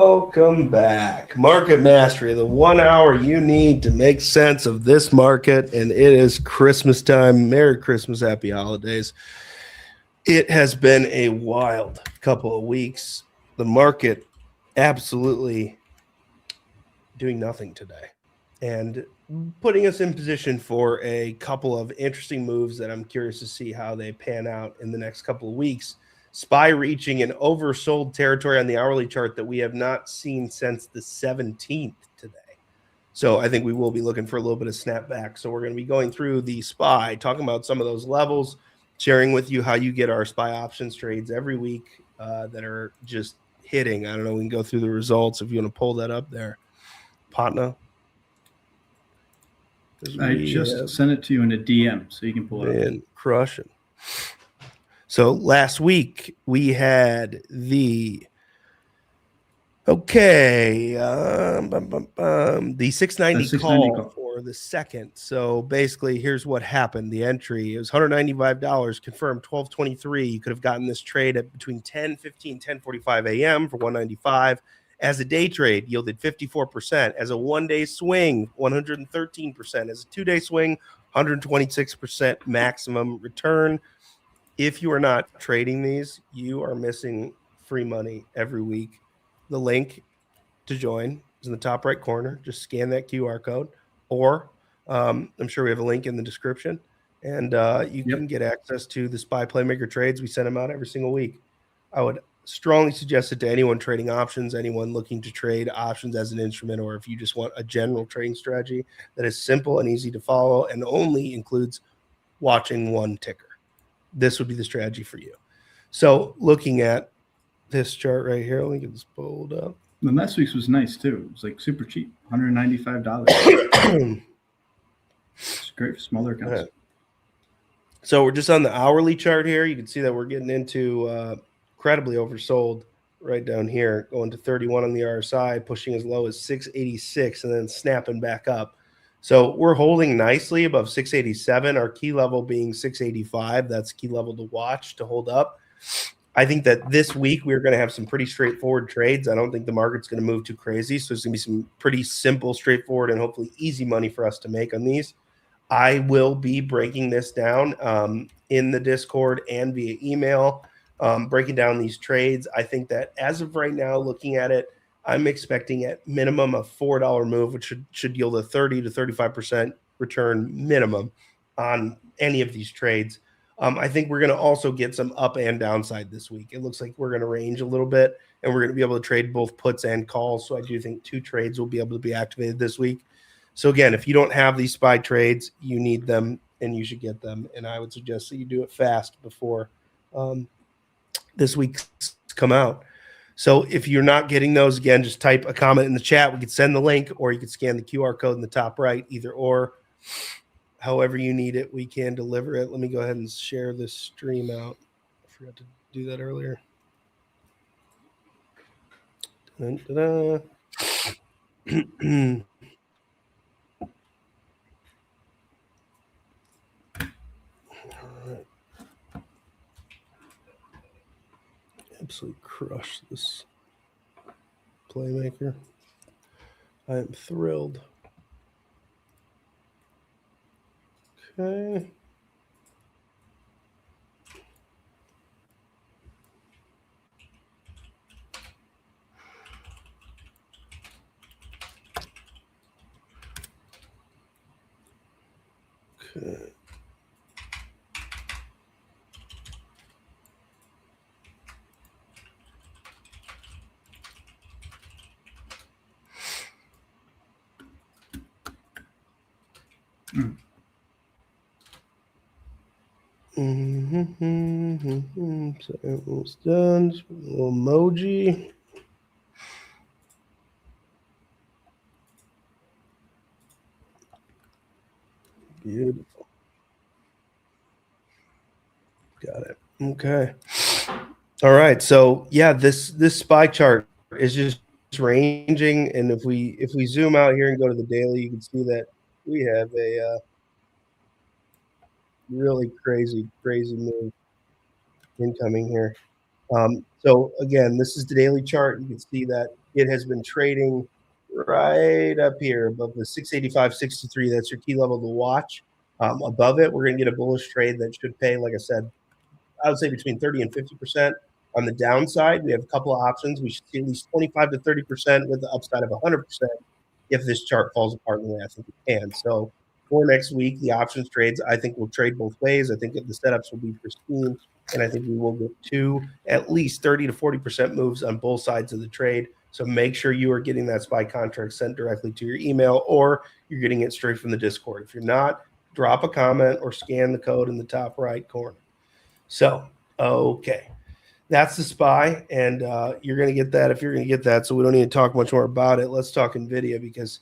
Welcome back. Market Mastery, the 1 hour you need to make sense of this market. And it is Christmas time. Merry Christmas, happy holidays. It has been a wild couple of weeks. The market absolutely doing nothing today and putting us in position for a couple of interesting moves that I'm curious to see how they pan out in the next couple of weeks. SPY reaching an oversold territory on the hourly chart that we have not seen since the 17th today. So I think we will be looking for a little bit of snapback. So we're going to be going through the SPY, talking about some of those levels, sharing with you how you get our SPY options trades every week that are just hitting. I don't know. We can go through the results if you want to pull that up there. Patna. I just sent it to you in a DM so you can pull it up. And crushing. So last week we had the 690 call for the second. So basically, here's what happened. The entry, it was $195, confirmed 12:23. You could have gotten this trade at between 10:15, 10:45 a.m. for $195. As a day trade, yielded 54%. As a one-day swing, 113%. As a two-day swing, 126% maximum return. If you are not trading these, you are missing free money every week. The link to join is in the top right corner. Just scan that QR code, or I'm sure we have a link in the description, and you can get access to the SPY Playmaker trades. We send them out every single week. I would strongly suggest it to anyone trading options, anyone looking to trade options as an instrument, or if you just want a general trading strategy that is simple and easy to follow and only includes watching one ticker. This would be the strategy for you. So looking at this chart right here, let me get this pulled up. And last week's was nice too. It was like super cheap, $195. It's great for smaller accounts. So we're just on the hourly chart here. You can see that we're getting into incredibly oversold right down here, going to 31 on the RSI, pushing as low as 686 and then snapping back up. So we're holding nicely above 687, our key level being 685. That's key level to watch, to hold up. I think that this week we're going to have some pretty straightforward trades. I don't think the market's going to move too crazy. So it's going to be some pretty simple, straightforward, and hopefully easy money for us to make on these. I will be breaking this down in the Discord and via email, breaking down these trades. I think that as of right now, looking at it, I'm expecting at minimum a $4 move, which should yield a 30 to 35% return minimum on any of these trades. I think we're going to also get some up and downside this week. It looks like we're going to range a little bit, and we're going to be able to trade both puts and calls. So I do think 2 trades will be able to be activated this week. So again, if you don't have these SPY trades, you need them and you should get them. And I would suggest that you do it fast before this week's come out. So if you're not getting those, again, just type a comment in the chat. We could send the link, or you could scan the QR code in the top right, either or. However you need it, we can deliver it. Let me go ahead and share this stream out. I forgot to do that earlier. Da-da-da. Absolutely crush this Playmaker. I am thrilled. Okay. Okay. So almost done. Just a little emoji. Beautiful. Got it. Okay. All right. So yeah, this SPY chart is just ranging, and if we zoom out here and go to the daily, you can see that we have a really crazy move incoming here. So again, this is the daily chart. You can see that it has been trading right up here above the 685.63. That's your key level to watch. Above it, we're going to get a bullish trade that should pay, like I said, I would say between 30 and 50%. On the downside, we have a couple of options. We should see at least 25 to 30% with the upside of 100% if this chart falls apart in the way I think it can. So for next week, the options trades, I think will trade both ways. I think the setups will be pristine, and I think we will get to at least 30 to 40% moves on both sides of the trade. So make sure you are getting that SPY contract sent directly to your email, or you're getting it straight from the Discord. If you're not, drop a comment or scan the code in the top right corner. So, okay. That's the SPY, and you're going to get that if you're going to get that. So we don't need to talk much more about it. Let's talk NVIDIA, because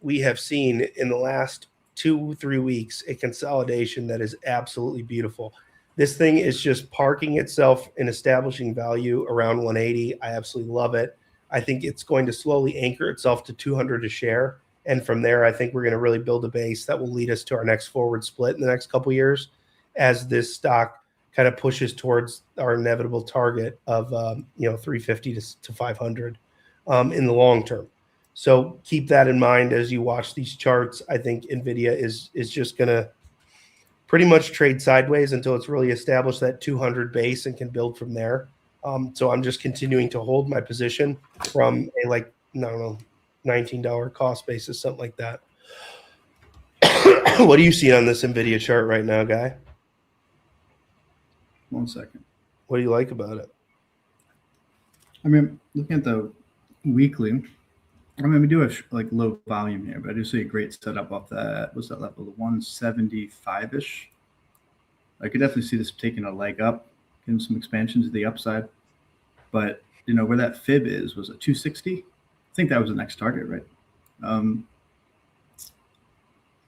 we have seen in the last 2-3 weeks a consolidation that is absolutely beautiful. This thing is just parking itself and establishing value around 180. I absolutely love it. I think it's going to slowly anchor itself to 200 a share. And from there, I think we're going to really build a base that will lead us to our next forward split in the next couple of years as this stock kind of pushes towards our inevitable target of 350 to 500 in the long term. So keep that in mind as you watch these charts. I think NVIDIA is just going to pretty much trade sideways until it's really established that 200 base and can build from there. So I'm just continuing to hold my position from a $19 cost basis, something like that. What do you see on this NVIDIA chart right now, Guy? 1 second. What do you like about it? I mean, looking at the weekly, I mean, we do have like low volume here, but I do see a great setup off that. What's that level? The 175-ish. I could definitely see this taking a leg up, getting some expansion to the upside. But, where that fib was a 260? I think that was the next target, right?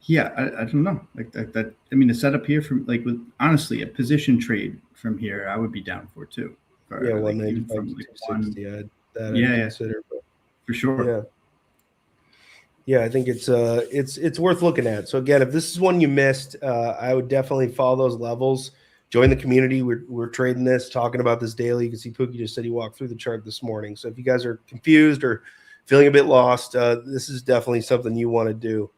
Yeah, I don't know. Like that. I mean, the setup here from honestly, a position trade from here, I would be down for too. Yeah, 195 to 260. I'd consider, but for sure. Yeah, I think it's worth looking at. So again, if this is one you missed, I would definitely follow those levels. Join the community. We're trading this, talking about this daily. You can see Pookie just said he walked through the chart this morning. So if you guys are confused or feeling a bit lost, this is definitely something you want to do.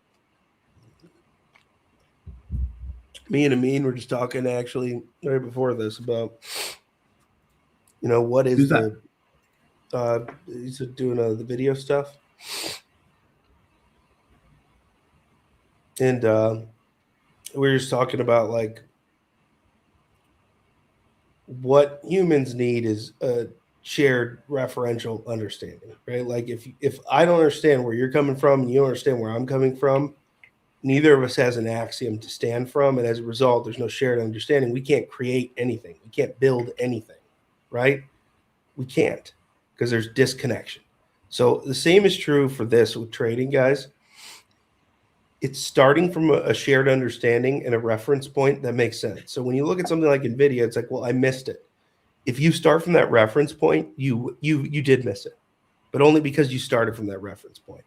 Me and Amin were just talking actually right before this about, what is Who's the he's doing the video stuff. And we were just talking about like what humans need is a shared referential understanding, right? Like if I don't understand where you're coming from and you don't understand where I'm coming from, neither of us has an axiom to stand from. And as a result, there's no shared understanding. We can't create anything. We can't build anything, right? We can't, because there's disconnection. So the same is true for this with trading, guys. It's starting from a shared understanding and a reference point that makes sense. So when you look at something like NVIDIA, it's like, well, I missed it. If you start from that reference point, you did miss it, but only because you started from that reference point.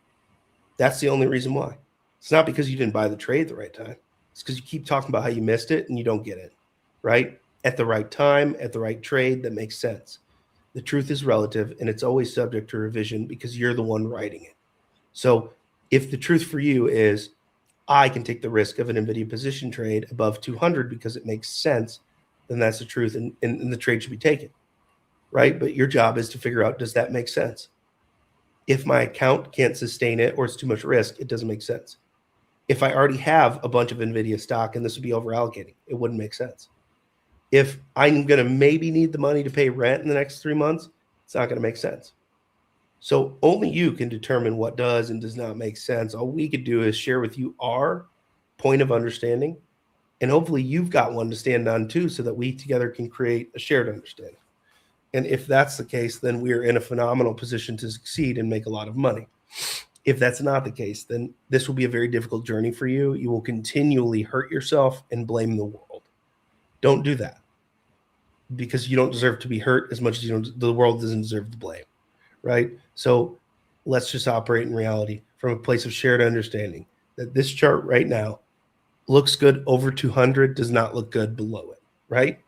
That's the only reason why. It's not because you didn't buy the trade at the right time. It's because you keep talking about how you missed it and you don't get it, right? At the right time, at the right trade, that makes sense. The truth is relative, and it's always subject to revision because you're the one writing it. So if the truth for you is, I can take the risk of an NVIDIA position trade above 200 because it makes sense, then that's the truth, and the trade should be taken, right? But your job is to figure out, does that make sense? If my account can't sustain it or it's too much risk, it doesn't make sense. If I already have a bunch of NVIDIA stock and this would be over allocating, it wouldn't make sense. If I'm going to maybe need the money to pay rent in the next 3 months, it's not going to make sense. So only you can determine what does and does not make sense. All we could do is share with you our point of understanding, and hopefully you've got one to stand on too, so that we together can create a shared understanding. And if that's the case, then we're in a phenomenal position to succeed and make a lot of money. If that's not the case, then this will be a very difficult journey for you. You will continually hurt yourself and blame the world. Don't do that, because you don't deserve to be hurt as much as the world doesn't deserve the blame, right? So let's just operate in reality from a place of shared understanding that this chart right now looks good over 200, does not look good below it, right?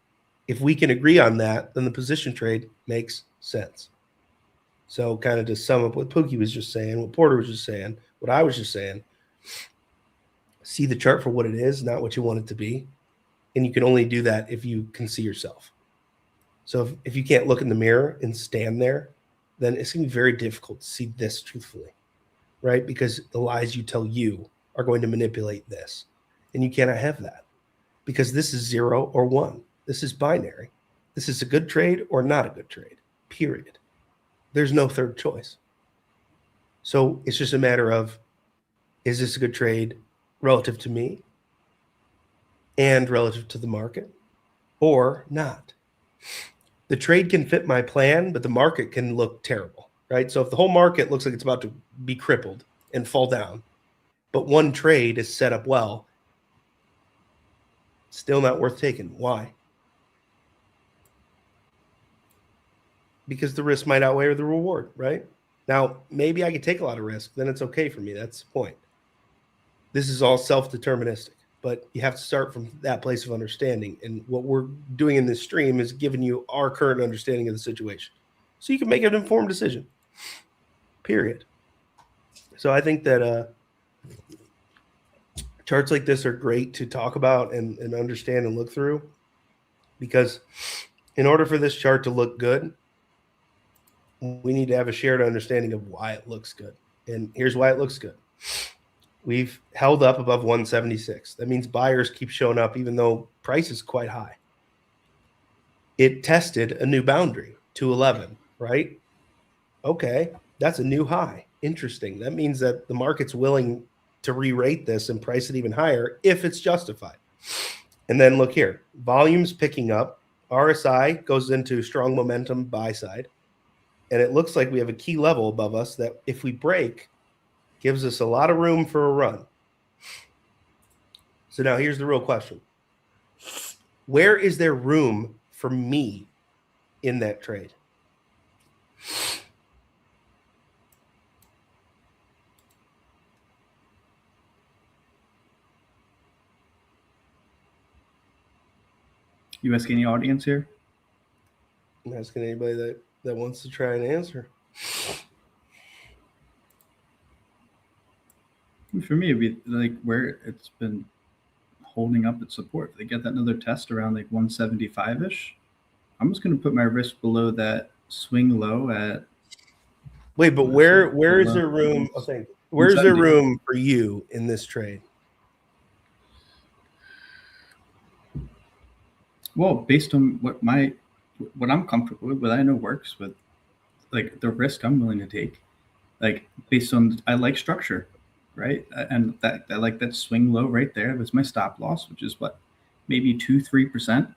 If we can agree on that, then the position trade makes sense. So kind of to sum up what Pookie was just saying, what Porter was just saying, what I was just saying, see the chart for what it is, not what you want it to be. And you can only do that if you can see yourself. So if you can't look in the mirror and stand there, then it's going to be very difficult to see this truthfully, right? Because the lies you tell you are going to manipulate this. And you cannot have that because this is 0 or 1. This is binary. This is a good trade or not a good trade, period. There's no third choice. So it's just a matter of, is this a good trade relative to me and relative to the market or not? The trade can fit my plan, but the market can look terrible, right? So if the whole market looks like it's about to be crippled and fall down, but one trade is set up well, still not worth taking. Why? Because the risk might outweigh the reward, right? Now, maybe I could take a lot of risk, then it's okay for me. That's the point. This is all self-deterministic, but you have to start from that place of understanding. And what we're doing in this stream is giving you our current understanding of the situation so you can make an informed decision, period. So I think that charts like this are great to talk about and understand and look through, because in order for this chart to look good, we need to have a shared understanding of why it looks good. And here's why it looks good. We've held up above 176. That means buyers keep showing up even though price is quite high. It tested a new boundary, 211, right? Okay, that's a new high. Interesting. That means that the market's willing to re-rate this and price it even higher if it's justified. And then look here, volume's picking up. RSI goes into strong momentum buy side. And it looks like we have a key level above us that if we break, gives us a lot of room for a run. So now here's the real question. Where is there room for me in that trade? You asking any audience here? I'm asking anybody that wants to try and answer. For me, it'd be like where it's been holding up its support. If they get that another test around like 175-ish, I'm just going to put my risk below that swing low at. Wait, but where is there room? Oh, thank you. Where's there room for you in this trade? Well, based on what I'm comfortable with, what I know works with, like the risk I'm willing to take, like based on I like structure, right? And that I like that swing low right there. That's my stop loss, which is what, maybe 2-3%.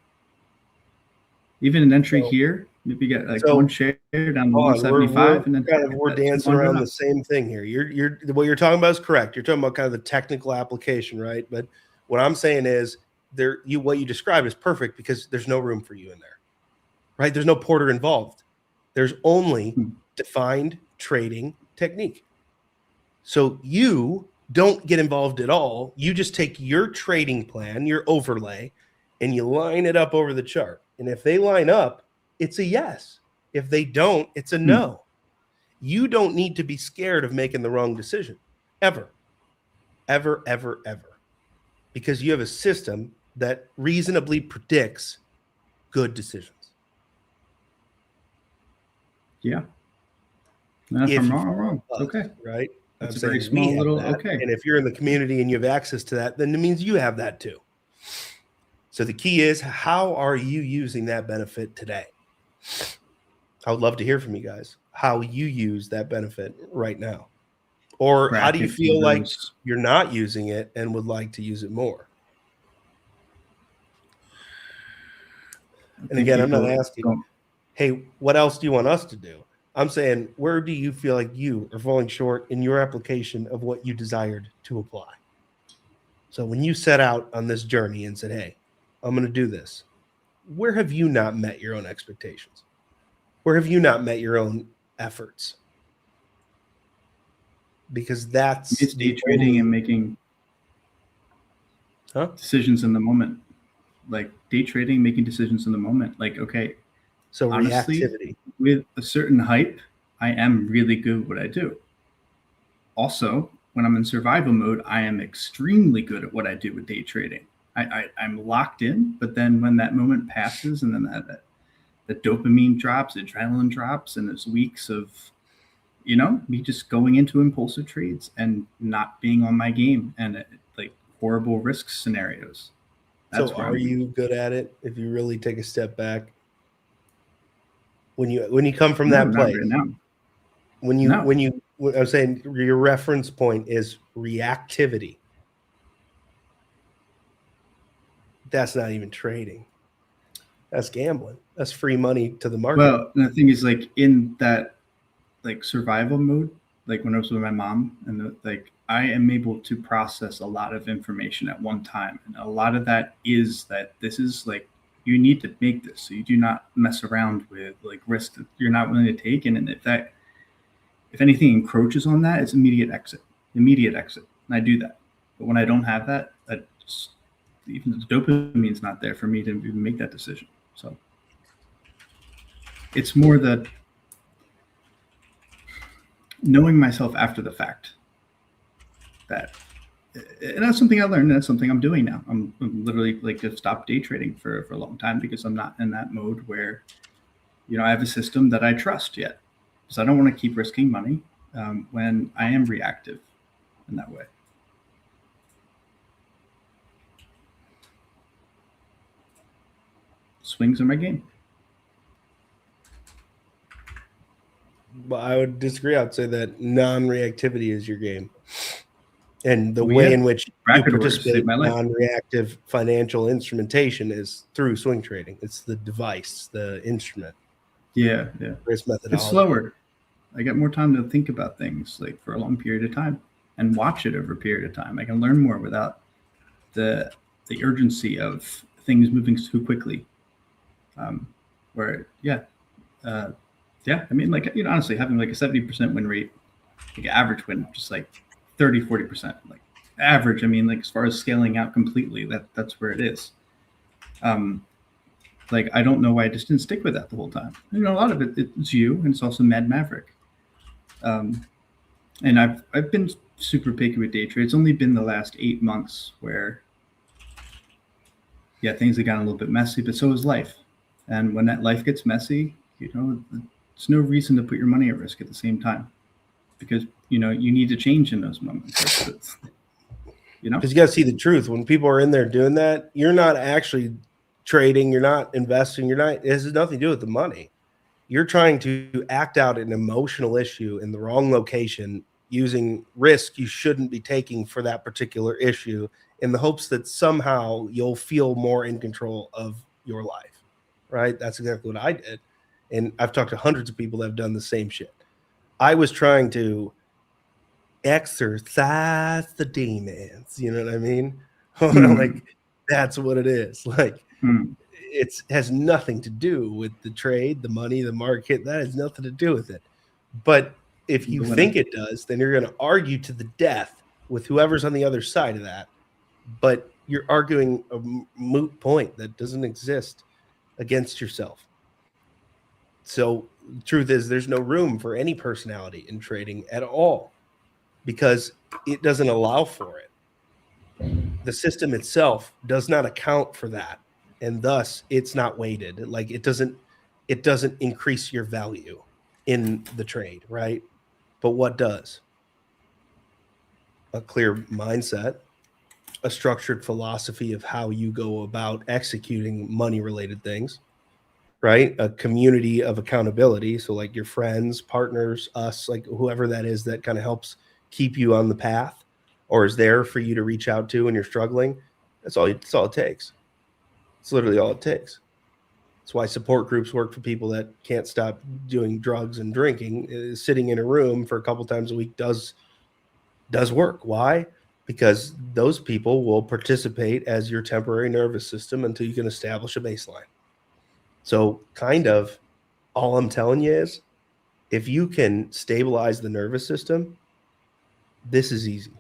Even an entry here, maybe get like one share down to 175, and then we're dancing around the same thing here. You're what you're talking about is correct. You're talking about kind of the technical application, right? But what I'm saying is what you described is perfect because there's no room for you in there, right? There's no Porter involved. There's only defined trading technique. So you don't get involved at all. You just take your trading plan, your overlay, and you line it up over the chart. And if they line up, it's a yes. If they don't, it's a no. You don't need to be scared of making the wrong decision, ever, ever, ever, ever, because you have a system that reasonably predicts good decisions. Yeah. And if I'm wrong. Okay. Right? That's a very small little okay. And if you're in the community and you have access to that, then it means you have that too. So the key is, how are you using that benefit today? I would love to hear from you guys how you use that benefit right now. Or how do you feel like you're not using it and would like to use it more? And again, I'm not asking, hey, what else do you want us to do? I'm saying, where do you feel like you are falling short in your application of what you desired to apply? So when you set out on this journey and said, hey, I'm going to do this, where have you not met your own expectations? Where have you not met your own efforts? Because that's it's day trading and making decisions in the moment. Like day trading, making decisions in the moment. Like, okay, So honestly, reactivity. with a certain hype, I am really good at what I do. Also, when I'm in survival mode, I am extremely good at what I do with day trading. I'm locked in, but then when that moment passes and then the dopamine drops, adrenaline drops, and there's weeks of, me just going into impulsive trades and not being on my game and like horrible risk scenarios. That's So where are I'm weak. you good at it if you really take a step back? When you come from No, that not right place, now. when you No. when you I was saying your reference point is reactivity. That's not even trading. That's gambling. That's free money to the market. Well, the thing is, like in that like survival mode, like when I was with my mom, and like I am able to process a lot of information at one time, and a lot of that is that this is like you need to make this, so you do not mess around with like risk that you're not willing to take, and if anything encroaches on that, it's immediate exit, and I do that. But when I don't have that, even the dopamine's not there for me to even make that decision. So it's more the knowing myself after the fact that, and that's something I learned. That's something I'm doing now. I'm literally like just stopped day trading for a long time because I'm not in that mode where, I have a system that I trust yet. So I don't want to keep risking money when I am reactive in that way. Swings are my game. But I would disagree. I'd say that non-reactivity is your game. And the Well, way yeah, in which you bracket orders participate saved my in life. non-reactive financial instrumentation is through swing trading. It's the device, the instrument, Yeah. risk methodology. It's slower. I got more time to think about things like for a long period of time and watch it over a period of time. I can learn more without the urgency of things moving too quickly. I mean, like, honestly, having like a 70% win rate, like average win, just like 30-40%, like average. I mean, like as far as scaling out completely, that's where it is. Like I don't know why I just didn't stick with that the whole time. A lot of it's you, and it's also Mad Maverick. And I've been super picky with day trade. It's only been the last 8 months where, yeah, things have gotten a little bit messy, but so is life. And when that life gets messy, there's no reason to put your money at risk at the same time, because you need to change in those moments. Because you got to see the truth. When people are in there doing that, you're not actually trading, you're not investing, it has nothing to do with the money. You're trying to act out an emotional issue in the wrong location using risk you shouldn't be taking for that particular issue in the hopes that somehow you'll feel more in control of your life, right? That's exactly what I did. And I've talked to hundreds of people that have done the same shit. I was trying to exercise the demons. You know what I mean? Like that's what it is. Like it has nothing to do with the trade, the money, the market. That has nothing to do with it. But if you think it does, then you're going to argue to the death with whoever's on the other side of that. But you're arguing a moot point that doesn't exist against yourself. So the truth is there's no room for any personality in trading at all because it doesn't allow for it. The system itself does not account for that, and thus it's not weighted. Like it doesn't increase your value in the trade, right? But what does? A clear mindset, a structured philosophy of how you go about executing money related things, right? A community of accountability. So like your friends, partners, us, like whoever that is that kind of helps keep you on the path or is there for you to reach out to when you're struggling. That's all it takes. It's literally all it takes. That's why support groups work for people that can't stop doing drugs and drinking. Sitting in a room for a couple times a week does work. Why? Because those people will participate as your temporary nervous system until you can establish a baseline. So kind of all I'm telling you is if you can stabilize the nervous system, this is easy.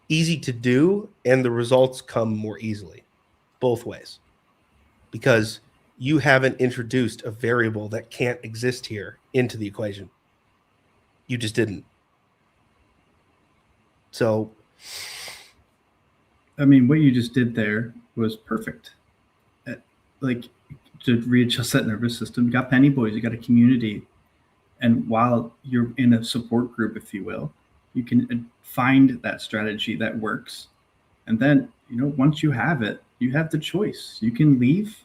Easy to do, and the results come more easily, both ways. because you haven't introduced a variable that can't exist here into the equation. You just didn't. So, I mean, what you just did there was perfect. Like, to readjust that nervous system, you got penny boys, you got a community. And while you're in a support group, if you will, you can find that strategy that works. And then, once you have it, you have the choice. You can leave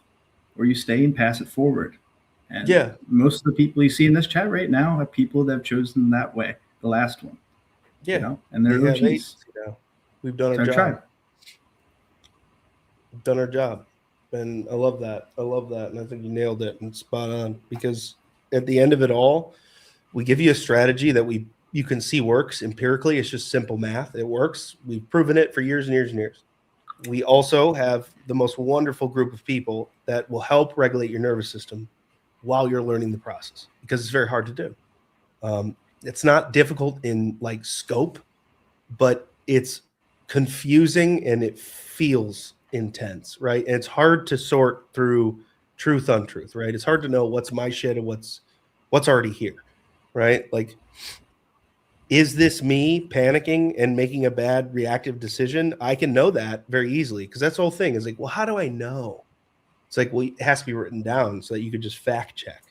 or you stay and pass it forward. And yeah, most of the people you see in this chat right now are people that have chosen that way, the last one. yeah. And they're OGs. Agency now. We've done our job. Tribe. We've done our job. And I love that. And I think you nailed it and spot on, because at the end of it all, we give you a strategy that you can see works empirically. It's just simple math. It works. We've proven it for years and years and years. We also have the most wonderful group of people that will help regulate your nervous system while you're learning the process, because it's very hard to do. It's not difficult in like scope, but it's confusing and it feels intense, right? And it's hard to sort through truth, untruth, right? It's hard to know what's my shit and what's already here, right? Like, is this me panicking and making a bad reactive decision? I can know that very easily, because that's the whole thing is like, well, how do I know? It's like, well, it has to be written down so that you could just fact check,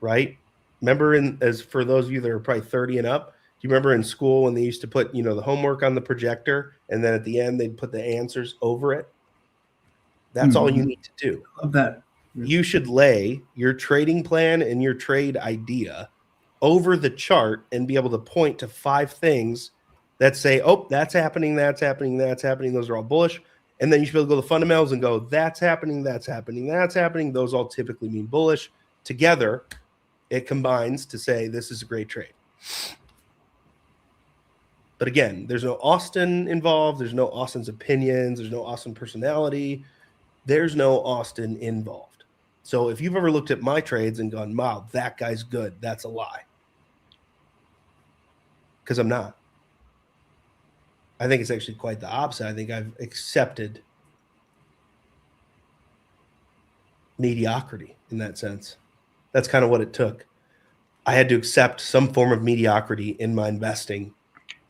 right? Remember, as for those of you that are probably 30 and up, do you remember in school when they used to put, the homework on the projector, and then at the end they'd put the answers over it? That's all you need to do. I love that. You should lay your trading plan and your trade idea over the chart and be able to point to 5 things that say, oh, that's happening, that's happening, that's happening. Those are all bullish. And then you should be able to go to the fundamentals and go, that's happening, that's happening, that's happening. Those all typically mean bullish. Together, it combines to say this is a great trade. But again, there's no Austin involved. There's no Austin's opinions. There's no Austin personality. There's no Austin involved. So if you've ever looked at my trades and gone, wow, that guy's good, that's a lie. Because I'm not. I think it's actually quite the opposite. I think I've accepted mediocrity in that sense. That's kind of what it took. I had to accept some form of mediocrity in my investing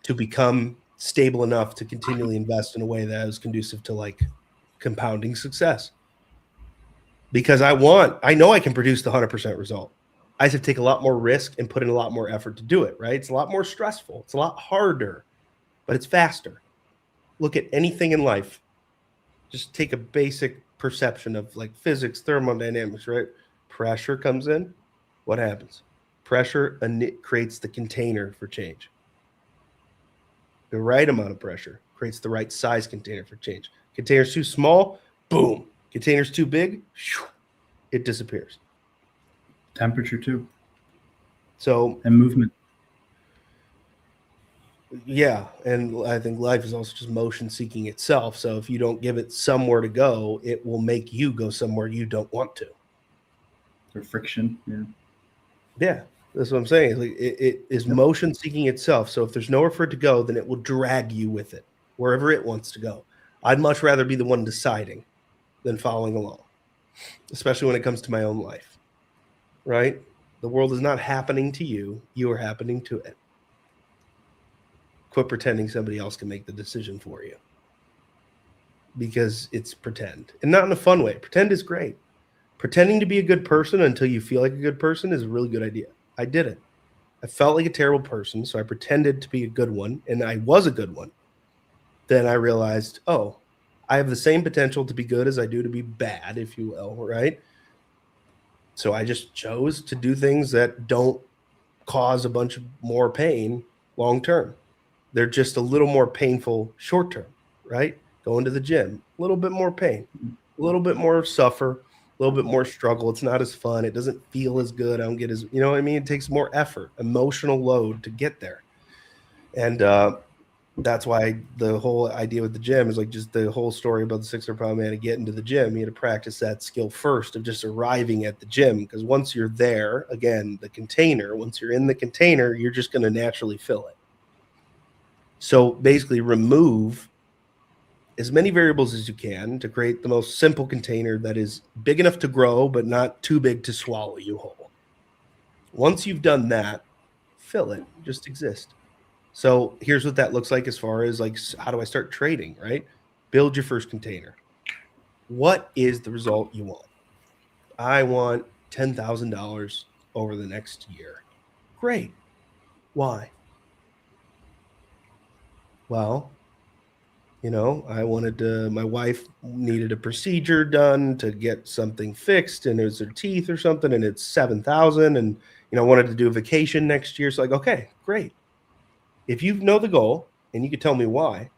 to become stable enough to continually invest in a way that was conducive to like compounding success. Because I know I can produce the 100% result. I have to take a lot more risk and put in a lot more effort to do it, right? It's a lot more stressful. It's a lot harder, but it's faster. Look at anything in life. Just take a basic perception of like physics, thermodynamics, right? Pressure comes in. What happens? Pressure creates the container for change. The right amount of pressure creates the right size container for change. Container's too small, boom. Container's too big, it disappears. Temperature too. So, and movement. Yeah, and I think life is also just motion seeking itself. So if you don't give it somewhere to go, it will make you go somewhere you don't want to. Or friction, yeah. Yeah, that's what I'm saying. Like it is motion seeking itself. So if there's nowhere for it to go, then it will drag you with it wherever it wants to go. I'd much rather be the one deciding than following along, especially when it comes to my own life, right? The world is not happening to you. You are happening to it. Quit pretending somebody else can make the decision for you, because it's pretend, and not in a fun way. Pretend is great. Pretending to be a good person until you feel like a good person is a really good idea. I did it. I felt like a terrible person, so I pretended to be a good one, and I was a good one. Then I realized, oh, I have the same potential to be good as I do to be bad, if you will, right? So I just chose to do things that don't cause a bunch of more pain long term. They're just a little more painful short term, right? Going to the gym, a little bit more pain, a little bit more suffer, a little bit more struggle. It's not as fun. It doesn't feel as good. I don't get as, you know what I mean? It takes more effort, emotional load to get there. And that's why the whole idea with the gym is like just the whole story about the 600-pound man to get into the gym. You had to practice that skill first of just arriving at the gym, because once you're there, again, the container, once you're in the container, you're just going to naturally fill it. So basically remove as many variables as you can to create the most simple container that is big enough to grow, but not too big to swallow you whole. Once you've done that, fill it, just exist. So here's what that looks like as far as like, how do I start trading, right? Build your first container. What is the result you want? I want $10,000 over the next year. Great. Why? Well, I wanted to, my wife needed a procedure done to get something fixed, and it was her teeth or something, and it's 7,000, and, wanted to do a vacation next year. So like, okay, great. If you know the goal and you can tell me why,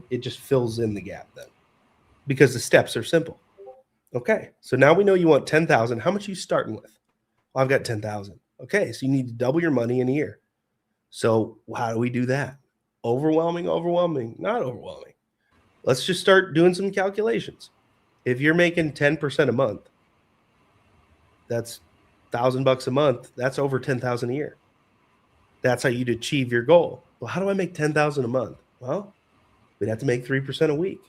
it just fills in the gap then, because the steps are simple. Okay. So now we know you want 10,000. How much are you starting with? Well, I've got 10,000. Okay. So you need to double your money in a year. So how do we do that? Overwhelming, not overwhelming. Let's just start doing some calculations. If you're making 10% a month, that's $1,000 a month. That's over 10,000 a year. That's how you'd achieve your goal. Well, how do I make 10,000 a month? Well, we'd have to make 3% a week.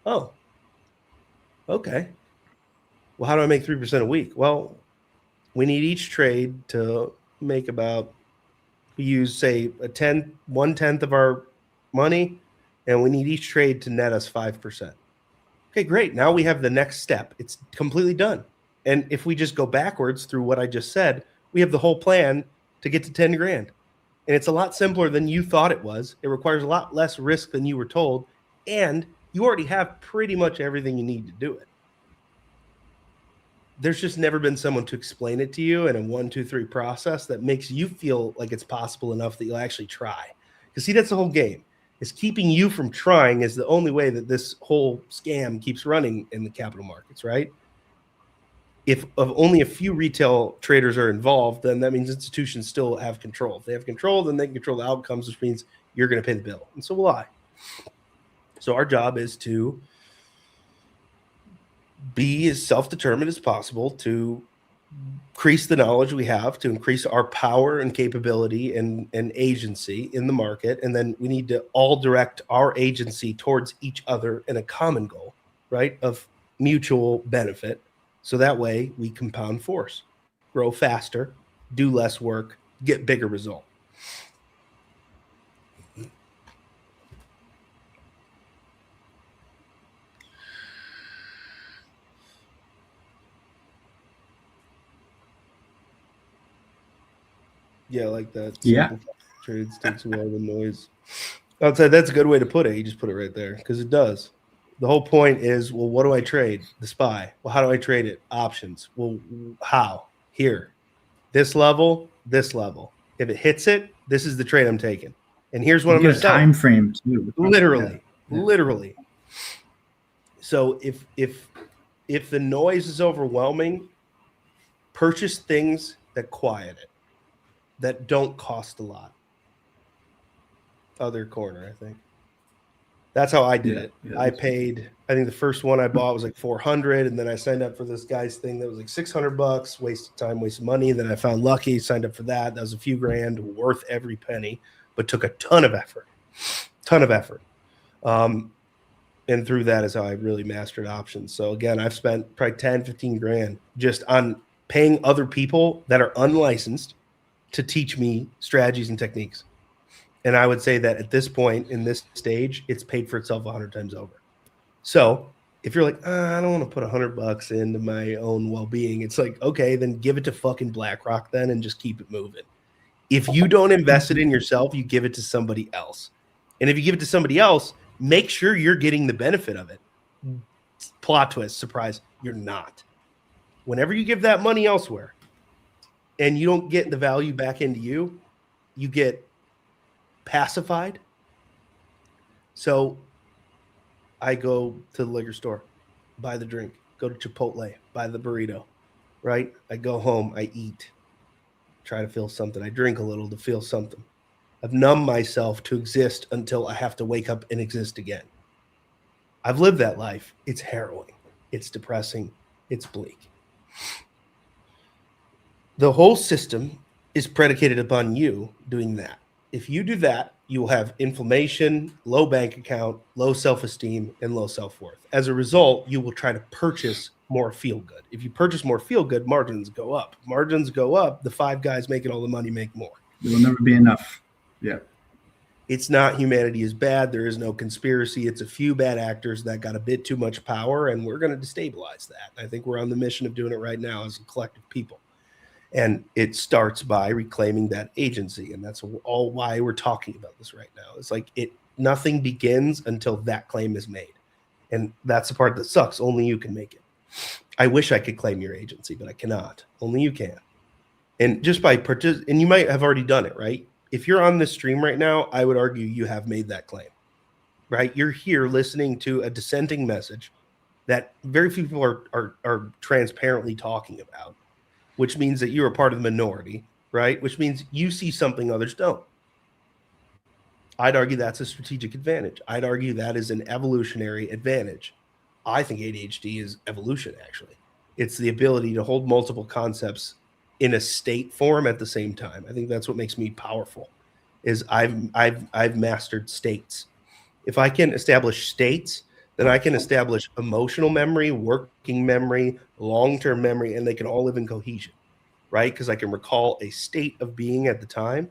Oh, okay. Well, how do I make 3% a week? Well, we need each trade to make about, we use, say, 1/10 of our money, and we need each trade to net us 5%. Okay, great. Now we have the next step. It's completely done. And if we just go backwards through what I just said, we have the whole plan to get to 10 grand. And it's a lot simpler than you thought it was. It requires a lot less risk than you were told. And you already have pretty much everything you need to do it. There's just never been someone to explain it to you in a 1, 2, 3 process that makes you feel like it's possible enough that you'll actually try. Because see, that's the whole game. Is keeping you from trying is the only way that this whole scam keeps running in the capital markets, right? If only a few retail traders are involved, then that means institutions still have control. If they have control, then they can control the outcomes, which means you're going to pay the bill. And so will I. So our job is to be as self-determined as possible, to increase the knowledge we have, to increase our power and capability and agency in the market. And then we need to all direct our agency towards each other in a common goal, right, of mutual benefit. So that way we compound force, grow faster, do less work, get bigger result. Yeah, like that. Yeah. Trades takes away all the noise. I'd say that's a good way to put it. You just put it right there because it does. The whole point is, well, what do I trade? The SPY. Well, how do I trade it? Options. Well, how? Here. This level, this level. If it hits it, this is the trade I'm taking. And here's what I'm going to time frame too. Literally. Literally. So if the noise is overwhelming, purchase things that quiet it, that don't cost a lot. Other corner, I think. That's how I did it. I paid, I think the first one I bought was like $400, and then I signed up for this guy's thing that was like $600, wasted time, wasted money. Then I found lucky, signed up for that. That was a few grand, worth every penny, but took a ton of effort. And through that is how I really mastered options. So again, I've spent probably 10, 15 grand just on paying other people that are unlicensed to teach me strategies and techniques. And I would say that at this point in this stage, it's paid for itself 100 times over. So if you're like, I don't want to put $100 into my own well-being, it's like, okay, then give it to fucking BlackRock then and just keep it moving. If you don't invest it in yourself, you give it to somebody else. And if you give it to somebody else, make sure you're getting the benefit of it. Plot twist, surprise, you're not. Whenever you give that money elsewhere and you don't get the value back into you, you get pacified. So I go to the liquor store, buy the drink, go to Chipotle, buy the burrito, right? I go home, I eat, try to feel something. I drink a little to feel something. I've numbed myself to exist until I have to wake up and exist again. I've lived that life. It's harrowing. It's depressing. It's bleak. The whole system is predicated upon you doing that. If you do that, you will have inflammation, low bank account, low self-esteem, and low self-worth. As a result, you will try to purchase more feel-good. If you purchase more feel-good, margins go up. Margins go up, the five guys making all the money make more. It will never be enough. Yeah. It's not humanity is bad. There is no conspiracy. It's a few bad actors that got a bit too much power, and we're going to destabilize that. I think we're on the mission of doing it right now as a collective people. And it starts by reclaiming that agency. And that's all why we're talking about this right now. It's like nothing begins until that claim is made. And that's the part that sucks. Only you can make it. I wish I could claim your agency, but I cannot. Only you can. And just by and you might have already done it, right? If you're on this stream right now, I would argue you have made that claim, right? You're here listening to a dissenting message that very few people are transparently talking about, which means that you're a part of the minority, right? Which means you see something others don't. I'd argue that's a strategic advantage. I'd argue that is an evolutionary advantage. I think ADHD is evolution, actually. It's the ability to hold multiple concepts in a state form at the same time. I think that's what makes me powerful, is I've mastered states. If I can establish states, then I can establish emotional memory, working memory, long-term memory, and they can all live in cohesion, right? Because I can recall a state of being at the time,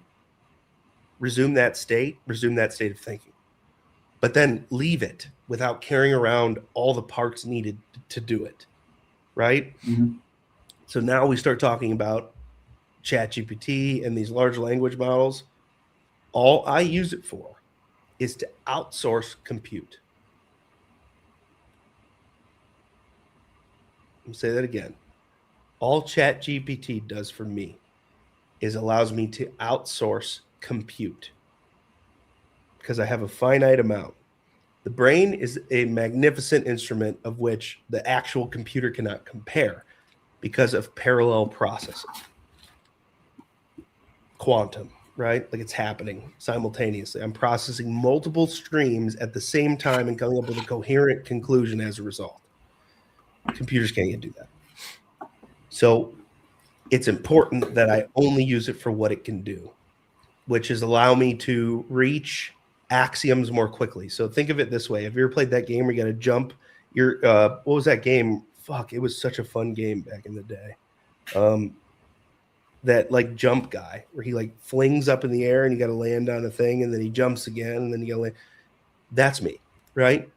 resume that state of thinking, but then leave it without carrying around all the parts needed to do it, right? Mm-hmm. So now we start talking about ChatGPT and these large language models. All I use it for is to outsource compute. I'll say that again. All ChatGPT does for me is allows me to outsource compute because I have a finite amount. The brain is a magnificent instrument of which the actual computer cannot compare because of parallel processing. Quantum, right? Like it's happening simultaneously. I'm processing multiple streams at the same time and coming up with a coherent conclusion as a result. Computers can't do that. So it's important that I only use it for what it can do, which is allow me to reach axioms more quickly. So think of it this way. Have you ever played that game where you got to jump your, what was that game? Fuck, it was such a fun game back in the day. That like jump guy where he like flings up in the air and you got to land on a thing and then he jumps again and then you got to land. That's me, right?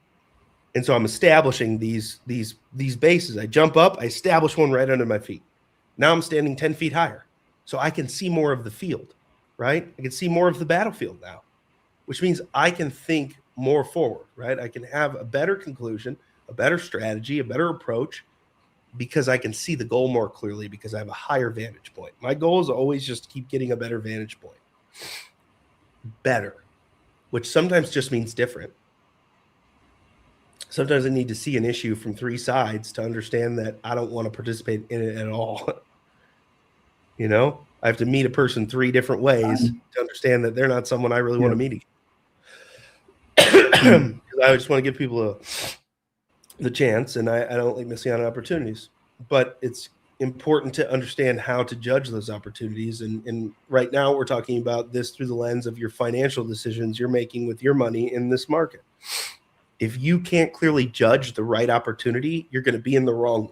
And so I'm establishing these bases. I jump up, I establish one right under my feet. Now I'm standing 10 feet higher. So I can see more of the field, right? I can see more of the battlefield now, which means I can think more forward, right? I can have a better conclusion, a better strategy, a better approach, because I can see the goal more clearly because I have a higher vantage point. My goal is always just to keep getting a better vantage point. Better, which sometimes just means different. Sometimes I need to see an issue from three sides to understand that I don't want to participate in it at all. You know, I have to meet a person three different ways to understand that they're not someone I really want to meet again. I just want to give people the chance, and I don't like missing out on opportunities. But it's important to understand how to judge those opportunities. And right now we're talking about this through the lens of your financial decisions you're making with your money in this market. If you can't clearly judge the right opportunity, you're going to be in the wrong one.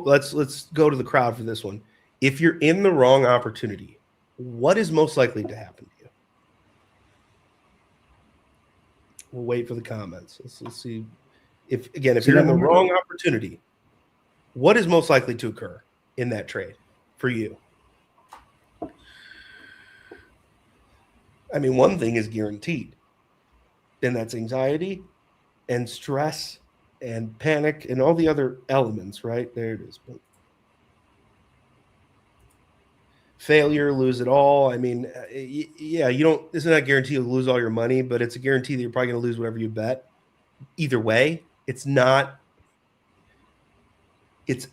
Let's go to the crowd for this one. If you're in the wrong opportunity, what is most likely to happen to you? We'll wait for the comments. Let's see. If you're in the wrong opportunity, what is most likely to occur in that trade for you? I mean, one thing is guaranteed, and that's anxiety and stress and panic and all the other elements, right? There it is. But failure, lose it all. I mean, yeah, it's not a guarantee you'll lose all your money, but it's a guarantee that you're probably going to lose whatever you bet. Either way, it's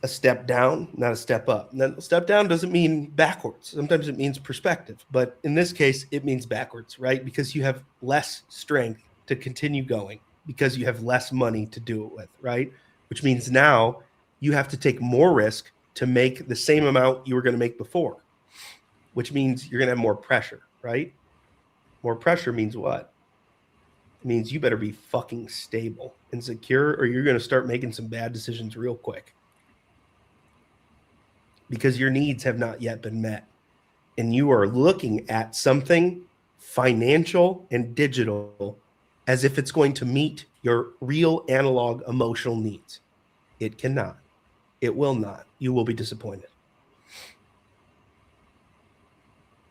a step down, not a step up. And then step down doesn't mean backwards. Sometimes it means perspective, but in this case, it means backwards, right? Because you have less strength to continue going because you have less money to do it with, right? Which means now you have to take more risk to make the same amount you were going to make before, which means you're going to have more pressure, right? More pressure means what? It means you better be fucking stable and secure, or you're going to start making some bad decisions real quick because your needs have not yet been met. And you are looking at something financial and digital as if it's going to meet your real analog emotional needs. It cannot. It will not. You will be disappointed.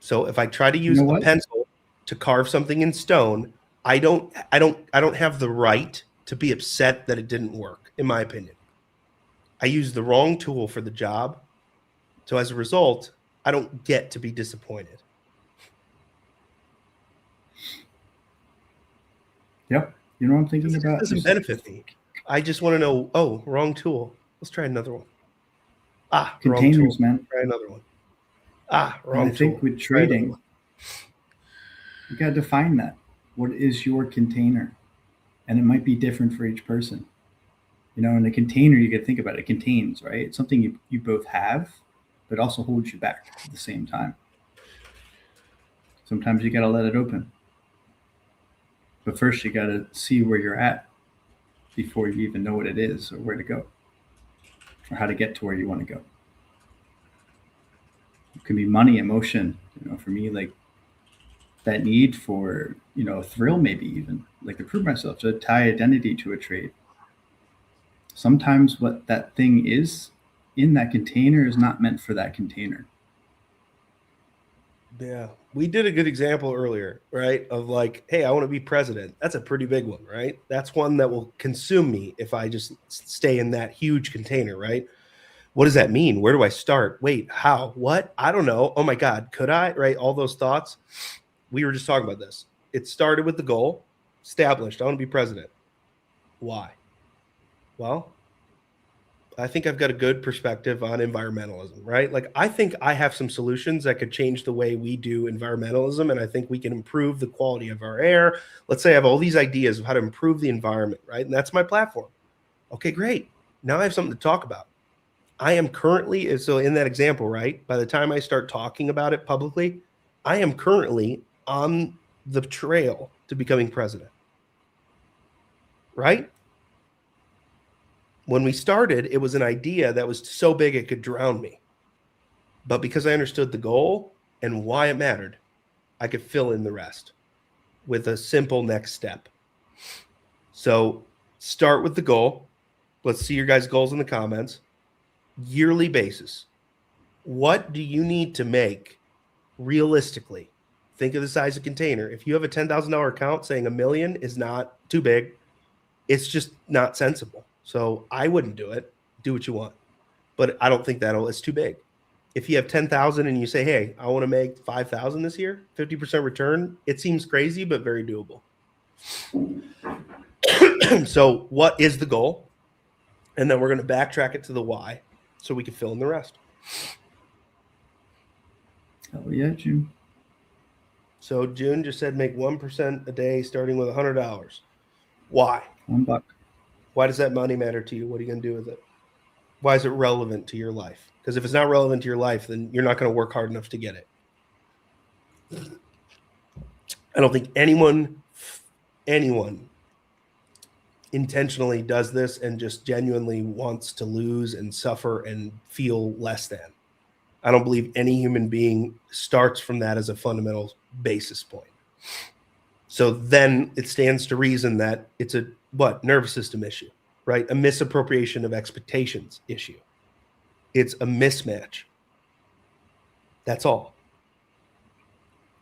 So if I try to use a pencil to carve something in stone, I don't have the right to be upset that it didn't work, in my opinion. I used the wrong tool for the job. So as a result, I don't get to be disappointed. Yep. You know what I'm thinking about? It doesn't benefit me. I just want to know, oh, wrong tool. Let's try another one. Containers, wrong tool. man. Try another one. Wrong I think tool. with trading, you got to define that. What is your container? And it might be different for each person. You know, in a container, you got to think about it. It contains, right? It's something you both have, but also holds you back at the same time. Sometimes you got to let it open. But first, you got to see where you're at before you even know what it is or where to go or how to get to where you want to go. It can be money, emotion. You know, for me, like that need for, you know, a thrill, maybe even like to prove myself, to tie identity to a trade. Sometimes what that thing is in that container is not meant for that container. Yeah. We did a good example earlier, right? Of like, hey, I want to be president. That's a pretty big one, right? That's one that will consume me if I just stay in that huge container, right? What does that mean? Where do I start? Wait, how? What? I don't know. Oh my God, could I? Right? All those thoughts. We were just talking about this. It started with the goal, established. I want to be president. Why? Well, I think I've got a good perspective on environmentalism, right? Like, I think I have some solutions that could change the way we do environmentalism, and I think we can improve the quality of our air. Let's say I have all these ideas of how to improve the environment, right? And that's my platform. Okay, great. Now I have something to talk about. I am currently, so in that example, right? By the time I start talking about it publicly, I am currently on the trail to becoming president, right? When we started, it was an idea that was so big it could drown me. But because I understood the goal and why it mattered, I could fill in the rest with a simple next step. So start with the goal. Let's see your guys' goals in the comments. Yearly basis. What do you need to make realistically? Think of the size of container. If you have a $10,000 account, saying $1 million is not too big, it's just not sensible. So I wouldn't do it. Do what you want. But I don't think it's too big. If you have 10,000 and you say, hey, I want to make 5,000 this year, 50% return, it seems crazy, but very doable. So what is the goal? And then we're going to backtrack it to the why so we can fill in the rest. Oh yeah, June. So June just said make 1% a day starting with $100. Why? $1. Why does that money matter to you? What are you going to do with it? Why is it relevant to your life? Because if it's not relevant to your life, then you're not going to work hard enough to get it. I don't think anyone intentionally does this and just genuinely wants to lose and suffer and feel less than. I don't believe any human being starts from that as a fundamental basis point. So then it stands to reason that it's a nervous system issue, right? A misappropriation of expectations issue. It's a mismatch. That's all.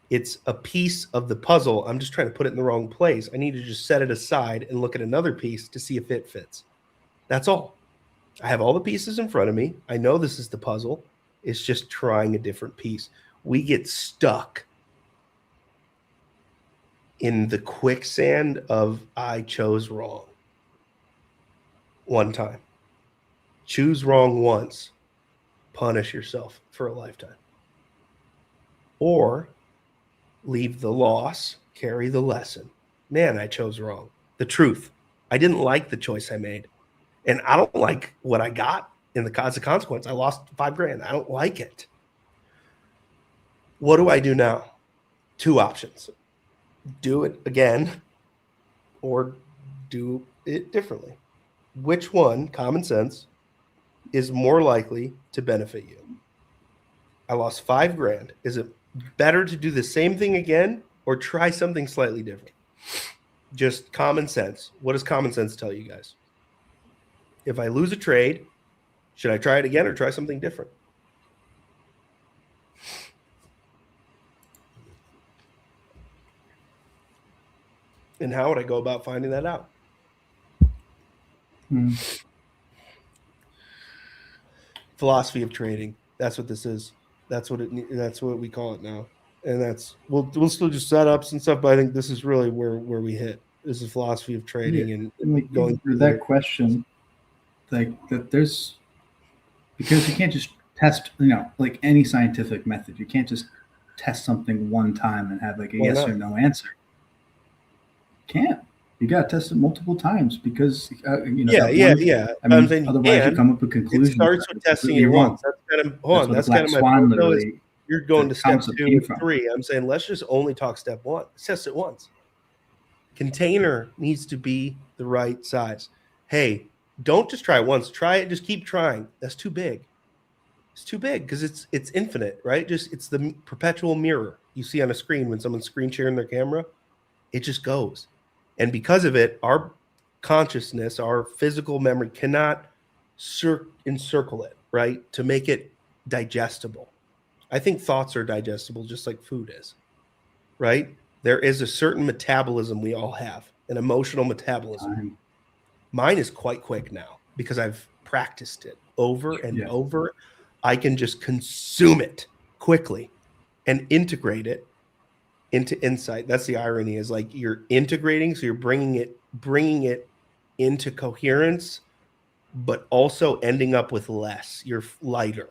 It's a piece of the puzzle. I'm just trying to put it in the wrong place. I need to just set it aside and look at another piece to see if it fits. That's all. I have all the pieces in front of me. I know this is the puzzle. It's just trying a different piece. We get stuck in the quicksand of I chose wrong one time. Choose wrong once. Punish yourself for a lifetime. Or leave the loss, carry the lesson. Man, I chose wrong. The truth. I didn't like the choice I made. And I don't like what I got as a consequence. I lost $5,000. I don't like it. What do I do now? Two options. Do it again or do it differently. Which one, common sense, is more likely to benefit you? I lost $5,000. Is it better to do the same thing again or try something slightly different? Just common sense. What does common sense tell you guys? If I lose a trade, should I try it again or try something different? And how would I go about finding that out? Philosophy of trading. That's what this is. That's what we call it now. And that's we'll still do setups and stuff, but I think this is really where we hit. This is philosophy of trading and like going through that question, like that there's because you can't just test, like any scientific method. You can't just test something one time and have like a yes or no answer. Can't. You got to test it multiple times because yeah. I mean, otherwise you come up with conclusions. It starts with testing it once. That's kind of my point. Literally, you're going to step 2 and 3. I'm saying let's just only talk step 1. Let's test it once. Container needs to be the right size. Hey, don't just try it once. Try it. Just keep trying. That's too big. It's too big because it's infinite, right? It's the perpetual mirror you see on a screen when someone's screen sharing their camera. It just goes. And because of it, our consciousness, our physical memory cannot encircle it, right? To make it digestible. I think thoughts are digestible just like food is, right? There is a certain metabolism we all have, an emotional metabolism. Mine is quite quick now because I've practiced it over and over. I can just consume it quickly and integrate it into insight. That's the irony, is like you're integrating, so you're bringing it into coherence, but also ending up with less. You're lighter.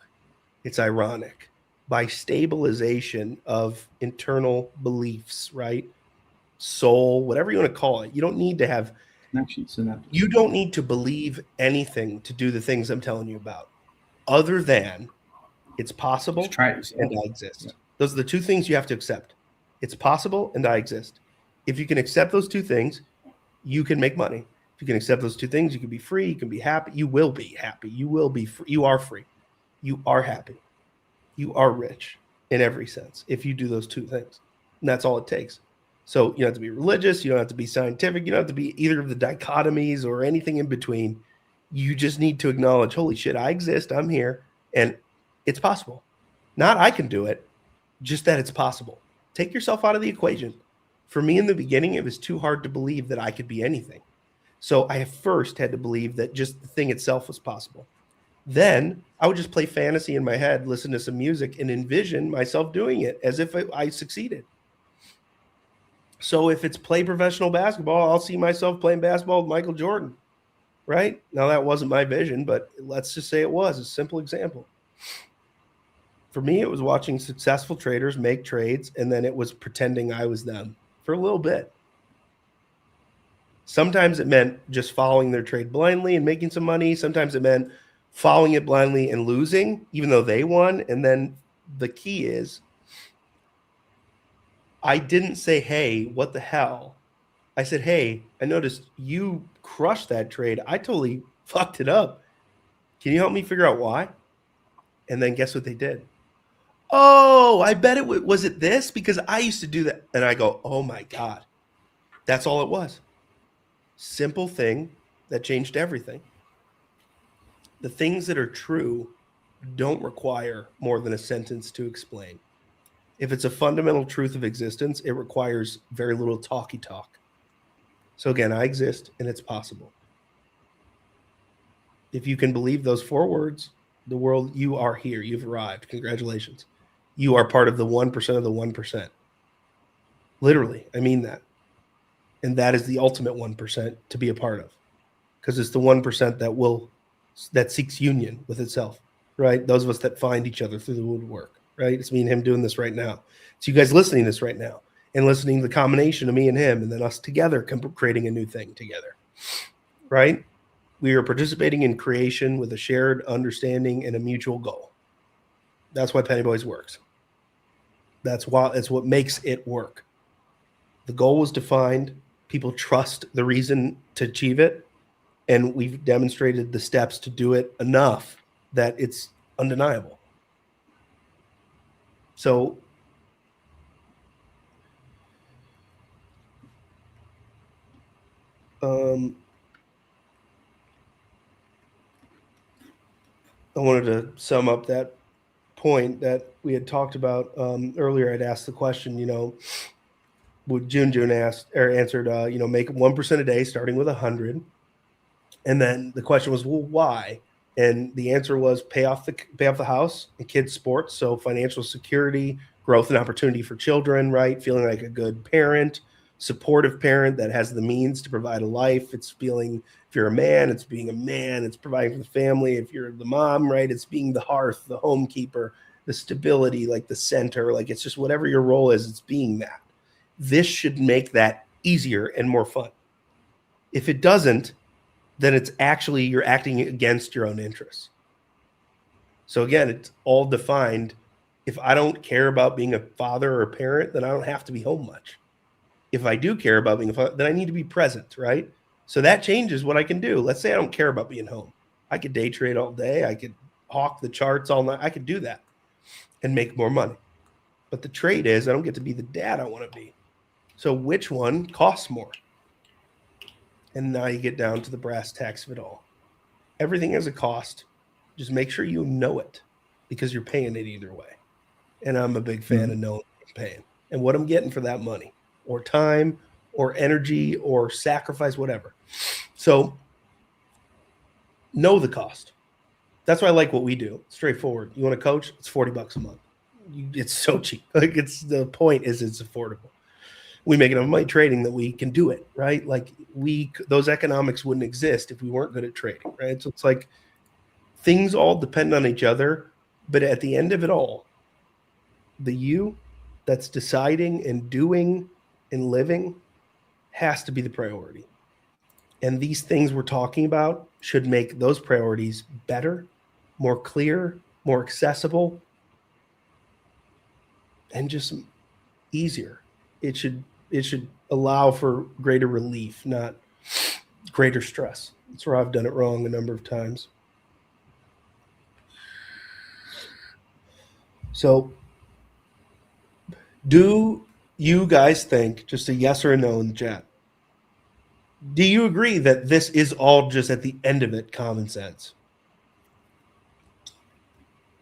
It's ironic. By stabilization of internal beliefs, right? Soul, whatever you want to call it. You don't need to have you don't need to believe anything to do the things I'm telling you about, other than it's possible and I exist. Those are the two things you have to accept. It's possible and I exist. If you can accept those two things, you can make money. If you can accept those two things, you can be free, you can be happy. You will be happy. You will be free. You are free. You are happy. You are rich in every sense if you do those two things. And that's all it takes. So you don't have to be religious. You don't have to be scientific. You don't have to be either of the dichotomies or anything in between. You just need to acknowledge, holy shit, I exist. I'm here. And it's possible. Not I can do it, just that it's possible. Take yourself out of the equation. For me in the beginning, it was too hard to believe that I could be anything. So I first had to believe that just the thing itself was possible. Then I would just play fantasy in my head, listen to some music, and envision myself doing it as if I succeeded. So if it's play professional basketball, I'll see myself playing basketball with Michael Jordan, right? Now, that wasn't my vision, but let's just say it was a simple example. For me, it was watching successful traders make trades, and then it was pretending I was them for a little bit. Sometimes it meant just following their trade blindly and making some money. Sometimes it meant following it blindly and losing, even though they won. And then the key is I didn't say, hey, what the hell? I said, hey, I noticed you crushed that trade. I totally fucked it up. Can you help me figure out why? And then guess what they did? Oh, I bet it was it this? Because I used to do that. And I go, oh my God. That's all it was. Simple thing that changed everything. The things that are true don't require more than a sentence to explain. If it's a fundamental truth of existence, it requires very little talky talk. So again, I exist and it's possible. If you can believe those 4 words, the world, you are here. You've arrived. Congratulations. You are part of the 1% of the 1%. Literally, I mean that. And that is the ultimate 1% to be a part of, because it's the 1% that seeks union with itself, right? Those of us that find each other through the woodwork, right? It's me and him doing this right now. It's you guys listening to this right now and listening to the combination of me and him, and then us together creating a new thing together, right? We are participating in creation with a shared understanding and a mutual goal. That's why Penny Boys works. That's what makes it work. The goal was defined. People trust the reason to achieve it. And we've demonstrated the steps to do it enough that it's undeniable. So I wanted to sum up that point that we had talked about earlier. I'd asked the question, would June answered, make 1% a day, starting with 100. And then the question was, well, why? And the answer was pay off the house and kids' sports. So financial security, growth and opportunity for children, right? Feeling like a good parent, supportive parent that has the means to provide a life. It's feeling, if you're a man, it's being a man, it's providing for the family. If you're the mom, right, it's being the hearth, the homekeeper, the stability, like the center, like it's just whatever your role is, it's being that. This should make that easier and more fun. If it doesn't, then it's actually you're acting against your own interests. So again, it's all defined. If I don't care about being a father or a parent, then I don't have to be home much. If I do care about being a father, then I need to be present, right? So that changes what I can do. Let's say I don't care about being home. I could day trade all day. I could hawk the charts all night. I could do that and make more money. But the trade is I don't get to be the dad I want to be. So which one costs more? And now you get down to the brass tacks of it all. Everything has a cost. Just make sure you know it because you're paying it either way. And I'm a big fan of knowing what I'm paying and what I'm getting for that money or time or energy or sacrifice, whatever. So know the cost. That's why I like what we do. Straightforward. You want to coach? It's $40 a month. It's so cheap. Like it's the point is it's affordable. We make enough money trading that we can do it, right? Like those economics wouldn't exist if we weren't good at trading, right? So it's like things all depend on each other, but at the end of it all, the you that's deciding and doing and living has to be the priority. And these things we're talking about should make those priorities better, more clear, more accessible, and just easier. It should allow for greater relief, not greater stress. That's where I've done it wrong a number of times. So do you guys think, just a yes or a no in the chat, do you agree that this is all just at the end of it common sense?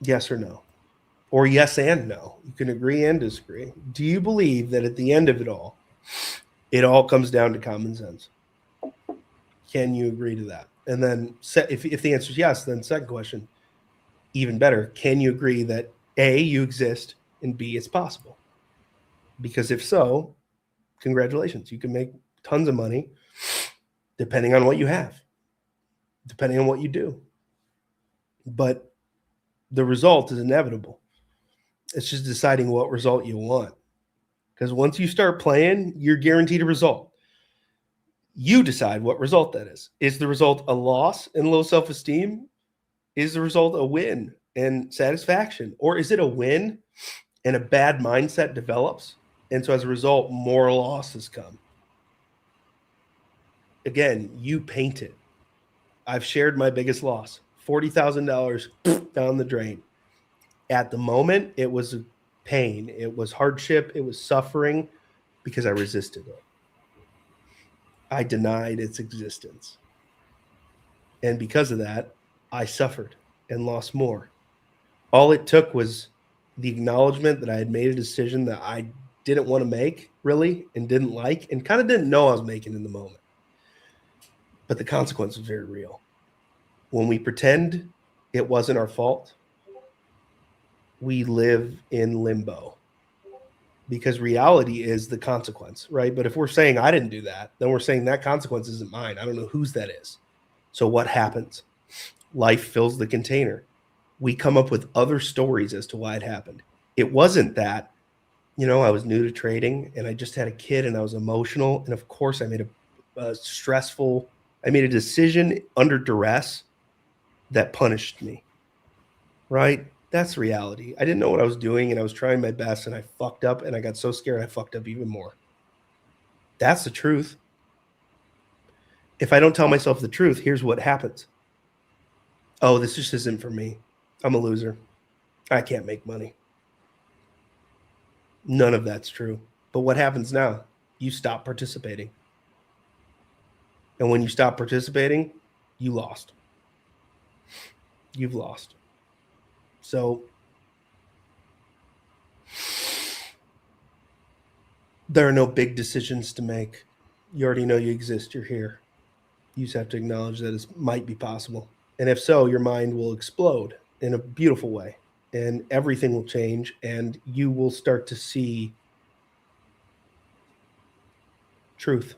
Yes or no? Or yes and no. You can agree and disagree. Do you believe that at the end of it all comes down to common sense? Can you agree to that? And then if the answer is yes, then second question, even better, can you agree that A, you exist, and B, it's possible? Because if so, congratulations. You can make tons of money depending on what you have, depending on what you do. But the result is inevitable. It's just deciding what result you want. Because once you start playing, you're guaranteed a result. You decide what result that is. Is the result a loss and low self-esteem? Is the result a win and satisfaction? Or is it a win and a bad mindset develops? And so as a result, more losses come. Again, you paint it. I've shared my biggest loss, $40,000 down the drain. At the moment, it was pain. It was hardship. It was suffering because I resisted it. I denied its existence. And because of that, I suffered and lost more. All it took was the acknowledgement that I had made a decision that I didn't want to make, really, and didn't like, and kind of didn't know I was making in the moment. But the consequence was very real. When we pretend it wasn't our fault, we live in limbo because reality is the consequence, right? But if we're saying I didn't do that, then we're saying that consequence isn't mine. I don't know whose that is. So what happens? Life fills the container. We come up with other stories as to why it happened. It wasn't that, I was new to trading and I just had a kid and I was emotional. And of course I made I made a decision under duress that punished me, right? That's reality. I didn't know what I was doing, and I was trying my best, and I fucked up, and I got so scared I fucked up even more. That's the truth. If I don't tell myself the truth, here's what happens. Oh, this just isn't for me. I'm a loser. I can't make money. None of that's true. But what happens now? You stop participating. And when you stop participating, you lost. You've lost. So there are no big decisions to make. You already know you exist. You're here. You just have to acknowledge that it might be possible. And if so, your mind will explode in a beautiful way. And everything will change. And you will start to see truth.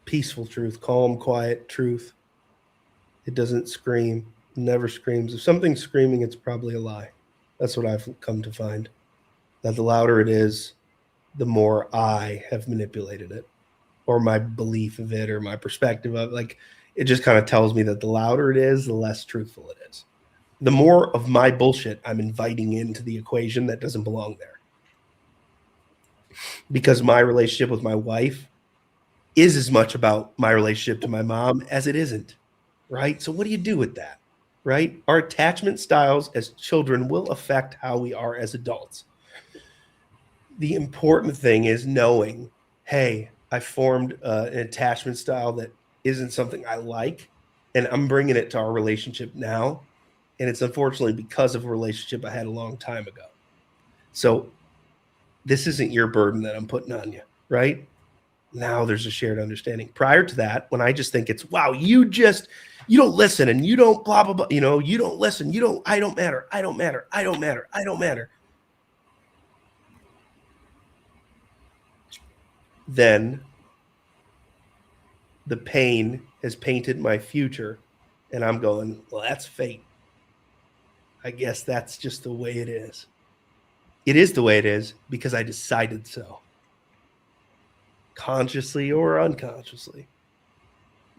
Peaceful truth. Calm, quiet truth. It doesn't scream. It never screams. If something's screaming, it's probably a lie. That's what I've come to find. That the louder it is, the more I have manipulated it, or my belief of it, or my perspective of it. Like, it just kind of tells me that the louder it is, the less truthful it is. The more of my bullshit I'm inviting into the equation that doesn't belong there. Because my relationship with my wife is as much about my relationship to my mom as it isn't, right? So what do you do with that, right? Our attachment styles as children will affect how we are as adults. The important thing is knowing, hey, I formed an attachment style that isn't something I like, and I'm bringing it to our relationship now. And it's unfortunately because of a relationship I had a long time ago. So this isn't your burden that I'm putting on you, right? Now there's a shared understanding. Prior to that, when I just think it's, wow, you don't listen and you don't blah, blah, blah, you don't listen. I don't matter. I don't matter. I don't matter. I don't matter. Then the pain has painted my future, and I'm going, well, that's fate. I guess that's just the way it is. It is the way it is because I decided so. Consciously or unconsciously.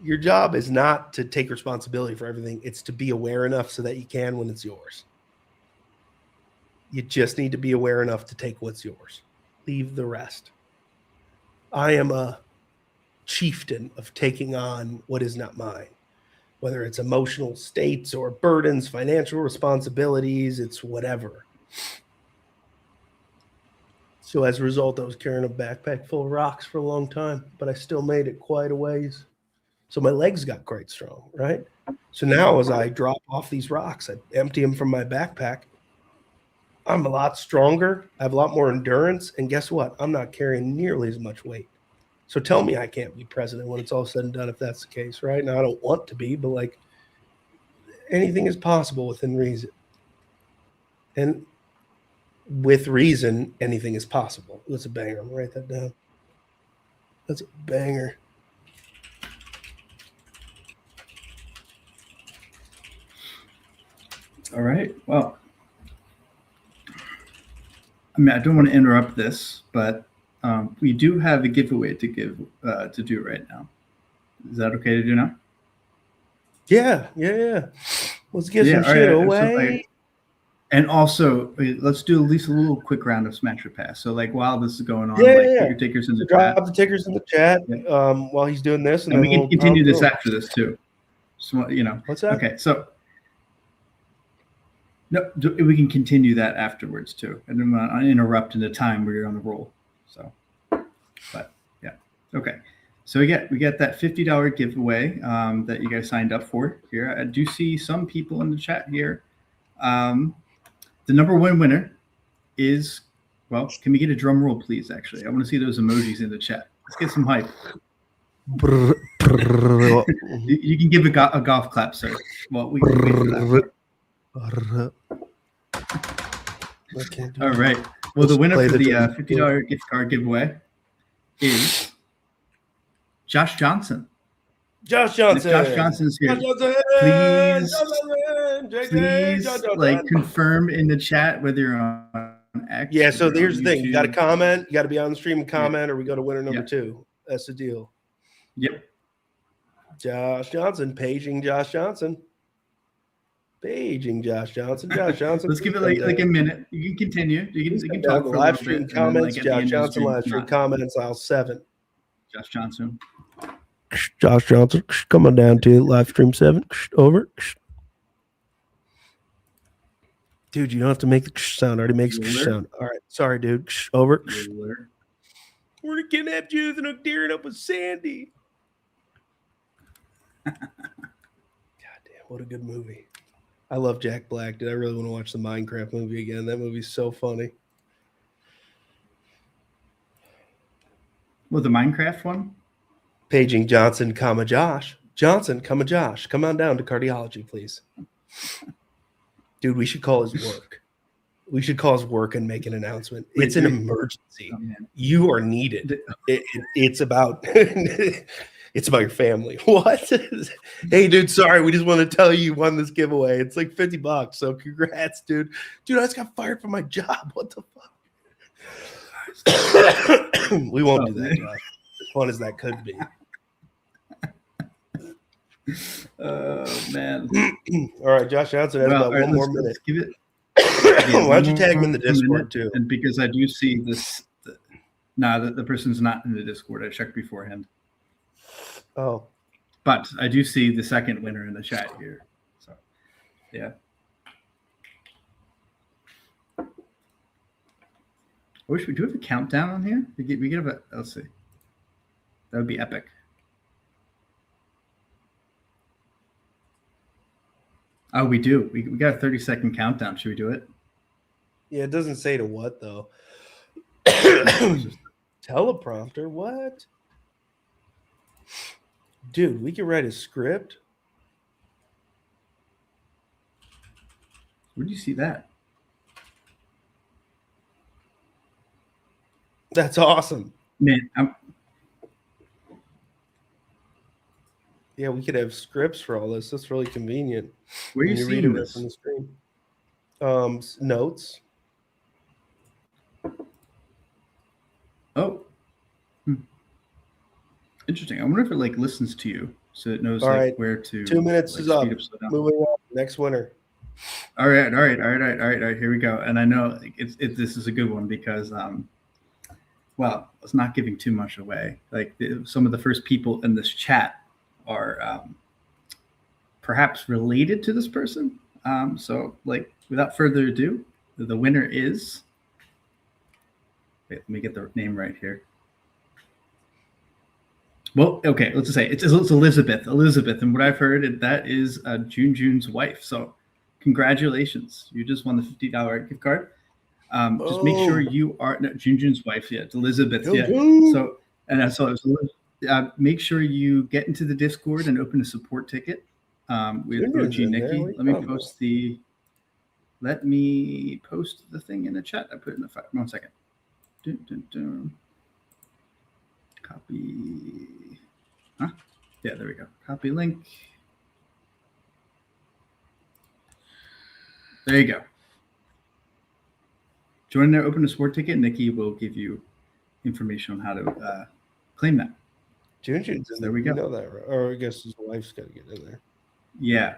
Your job is not to take responsibility for everything. It's to be aware enough so that you can when it's yours. You just need to be aware enough to take what's yours. Leave the rest. I am a chieftain of taking on what is not mine, whether it's emotional states or burdens, financial responsibilities, it's whatever. So as a result, I was carrying a backpack full of rocks for a long time, but I still made it quite a ways. So my legs got quite strong, right? So now as I drop off these rocks, I empty them from my backpack. I'm a lot stronger. I have a lot more endurance. And guess what? I'm not carrying nearly as much weight. So tell me I can't be president when it's all said and done if that's the case, right? Now, I don't want to be, but like anything is possible within reason. And with reason, anything is possible. That's a banger. I'm gonna write that down. That's a banger. All right. Well, I mean, I don't want to interrupt this, but we do have a giveaway to do right now. Is that okay to do now? Yeah. Let's get some shit away. And also, let's do at least a little quick round of Smash or Pass. So, like, while this is going on, put your tickers in the chat. Drop the tickers in the chat while he's doing this. And we can continue this after this, too. So, What's that? Okay, so no, we can continue that afterwards, too. And then I'll interrupt in the time where you're on the roll. So, but, yeah. Okay. So we get that $50 giveaway that you guys signed up for here. I do see some people in the chat here. The number one winner is, well, can we get a drum roll, please? Actually, I want to see those emojis in the chat. Let's get some hype. You can give a golf clap, sir. Well, we can wait for that. All right. Well, the winner for the $50 gift card giveaway is Josh Johnson. Josh Johnson. Josh Johnson's here. Please, like, confirm in the chat whether you're on X. Yeah, so here's the thing. You got to comment. You got to be on the stream and comment, or we go to winner number 2. That's the deal. Yep. Josh Johnson, paging Josh Johnson. Paging Josh Johnson. Josh Johnson. Let's give it like a minute. You can continue. You can talk for a live little stream bit. comments. And then, like, Josh Johnson live stream comments. Aisle 7. Josh Johnson. Josh Johnson, come on down to live stream 7. Over. Dude, you don't have to make the sound. Already makes the sound. All right. Sorry, dude. Over. We're kidnapped Jonathan O'Dearn up with Sandy. God damn, what a good movie. I love Jack Black. Dude, I really want to watch the Minecraft movie again. That movie's so funny. Well, the Minecraft one? Paging Johnson, Josh. Johnson, Josh. Come on down to cardiology, please. Dude, we should call his work. We should call his work and make an announcement. It's an emergency. You are needed. It's about it's about your family. What? Hey, dude, sorry. We just want to tell you won this giveaway. It's like $50. So congrats, dude. Dude, I just got fired from my job. What the fuck? We won't do that, Josh. As fun as that could be. Oh, man. All right, Josh Johnson has about one more minute. Let's give it. Why don't you tag him in the Discord too? And because I do see this, the person's not in the Discord. I checked beforehand. Oh, but I do see the second winner in the chat here. So, yeah. I wish we do have a countdown on here. We get a. Let's see. That would be epic. Oh, we do. We got a 30-second countdown. Should we do it? Yeah, it doesn't say to what, though. Teleprompter? What? Dude, we can write a script. Where do you see that? That's awesome. Man, yeah, we could have scripts for all this. That's really convenient. Where are you seeing this? On the screen? Notes. Oh. Interesting. I wonder if it like listens to you so it knows where to. 2 minutes is up. Moving on. Next winner. All right. Here we go. And I know this is a good one because well, it's not giving too much away. Like some of the first people in this chat are perhaps related to this person. So like without further ado, the winner is. Wait, let me get the name right here. Well, okay, let's just say it's Elizabeth. And what I've heard, that is June's wife. So congratulations. You just won the $50 gift card. Just make sure you are June's wife. Yeah, it's Elizabeth. Yeah. So make sure you get into the Discord and open a support ticket with OG Nikki. Let me post the thing in the chat. I put it in the file. 1 second. Copy. Huh? Yeah, there we go. Copy link. There you go. Join there, open a support ticket. Nikki will give you information on how to claim that. June's in there. We go. You know that, right? Or I guess his wife's got to get in there. Yeah.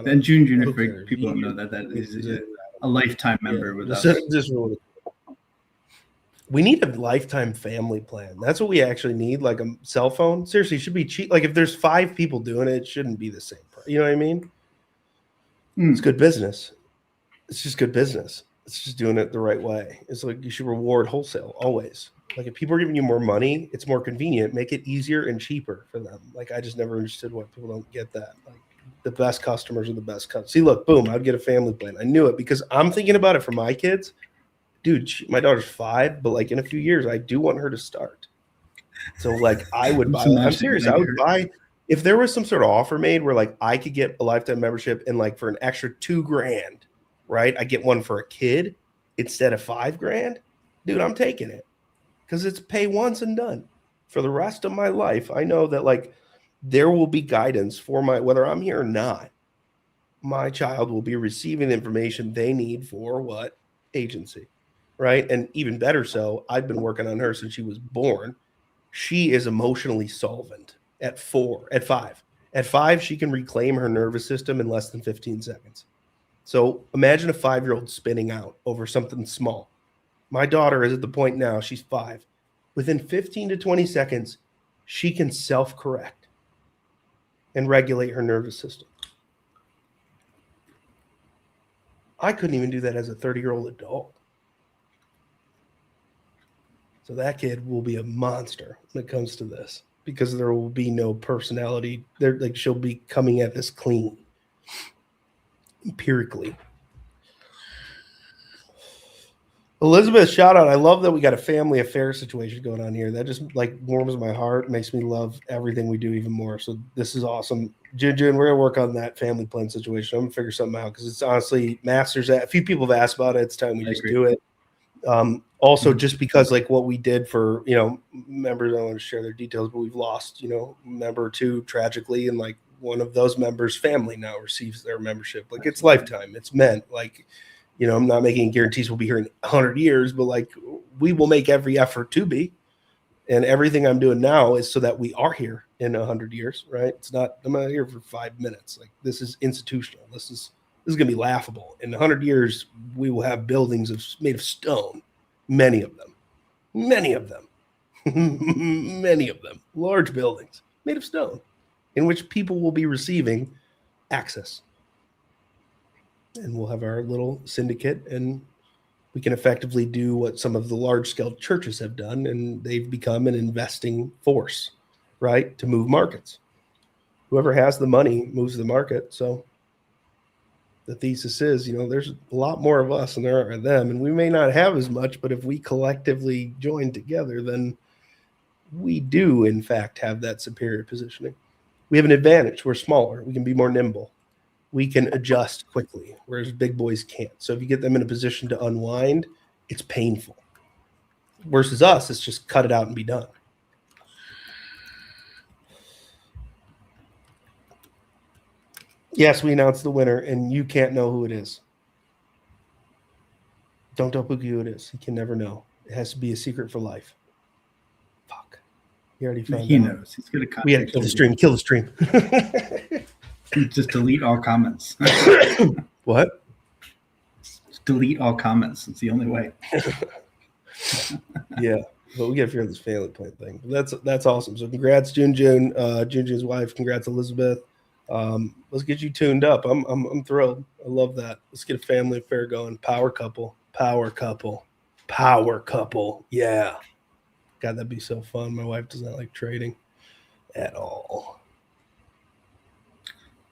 And June, for people don't know that is a lifetime member with us. We need a lifetime family plan. That's what we actually need, like a cell phone. Seriously, it should be cheap. Like if there's 5 people doing it, it shouldn't be the same price. You know what I mean? It's good business. It's just good business. It's just doing it the right way. It's like you should reward wholesale always. Like if people are giving you more money, it's more convenient. Make it easier and cheaper for them. Like I just never understood why people don't get that. Like the best customers are the best customers. See, look, boom, I'd get a family plan. I knew it because I'm thinking about it for my kids. Dude, my daughter's 5, but like in a few years, I do want her to start. So like I would buy, I'm serious. I would buy, if there was some sort of offer made where like I could get a lifetime membership and like for an extra $2,000, right? I get one for a kid instead of $5,000. Dude, I'm taking it because it's pay once and done. For the rest of my life, I know that like there will be guidance for whether I'm here or not, my child will be receiving the information they need for what? Agency. Right. And even better so, I've been working on her since she was born. She is emotionally solvent at 5. At 5, she can reclaim her nervous system in less than 15 seconds. So imagine a 5-year-old spinning out over something small. My daughter is at the point now, she's 5. Within 15 to 20 seconds, she can self-correct and regulate her nervous system. I couldn't even do that as a 30-year-old adult. So that kid will be a monster when it comes to this because there will be no personality. Like she'll be coming at this clean, empirically. Elizabeth, shout out. I love that we got a family affair situation going on here. That just like warms my heart, makes me love everything we do even more. So this is awesome. Jun, we're gonna work on that family plan situation. I'm gonna figure something out because it's honestly masters. A few people have asked about it. It's time we just do it. Also, just because like what we did for members, I don't want to share their details, but we've lost a member or two tragically, and like one of those members' family now receives their membership. Like it's lifetime. It's meant like. I'm not making guarantees we'll be here in 100 years, but like we will make every effort to be. And everything I'm doing now is so that we are here in 100 years, right? I'm not here for 5 minutes. Like this is institutional. This is going to be laughable. In 100 years, we will have buildings made of stone, many of them, many of them, large buildings made of stone in which people will be receiving access. And we'll have our little syndicate, and we can effectively do what some of the large-scale churches have done, and they've become an investing force, right, to move markets. Whoever has the money moves the market. So the thesis is, there's a lot more of us than there are them, and we may not have as much, but if we collectively join together, then we do, in fact, have that superior positioning. We have an advantage. We're smaller. We can be more nimble. We can adjust quickly, whereas big boys can't. So if you get them in a position to unwind, it's painful. Versus us, it's just cut it out and be done. Yes, we announced the winner, and you can't know who it is. Don't tell Pookie who it is. He can never know. It has to be a secret for life. Fuck. He already found out. He knows. He's going to contact We had to kill the stream. Kill the stream. Just delete all comments. What? Just delete all comments. It's the only way. Yeah, but we got to figure out this family plan thing. That's awesome. So congrats, Jun's wife. Congrats, Elizabeth. Let's get you tuned up. I'm thrilled. I love that. Let's get a family affair going. Power couple. Yeah. God, that'd be so fun. My wife does not like trading at all.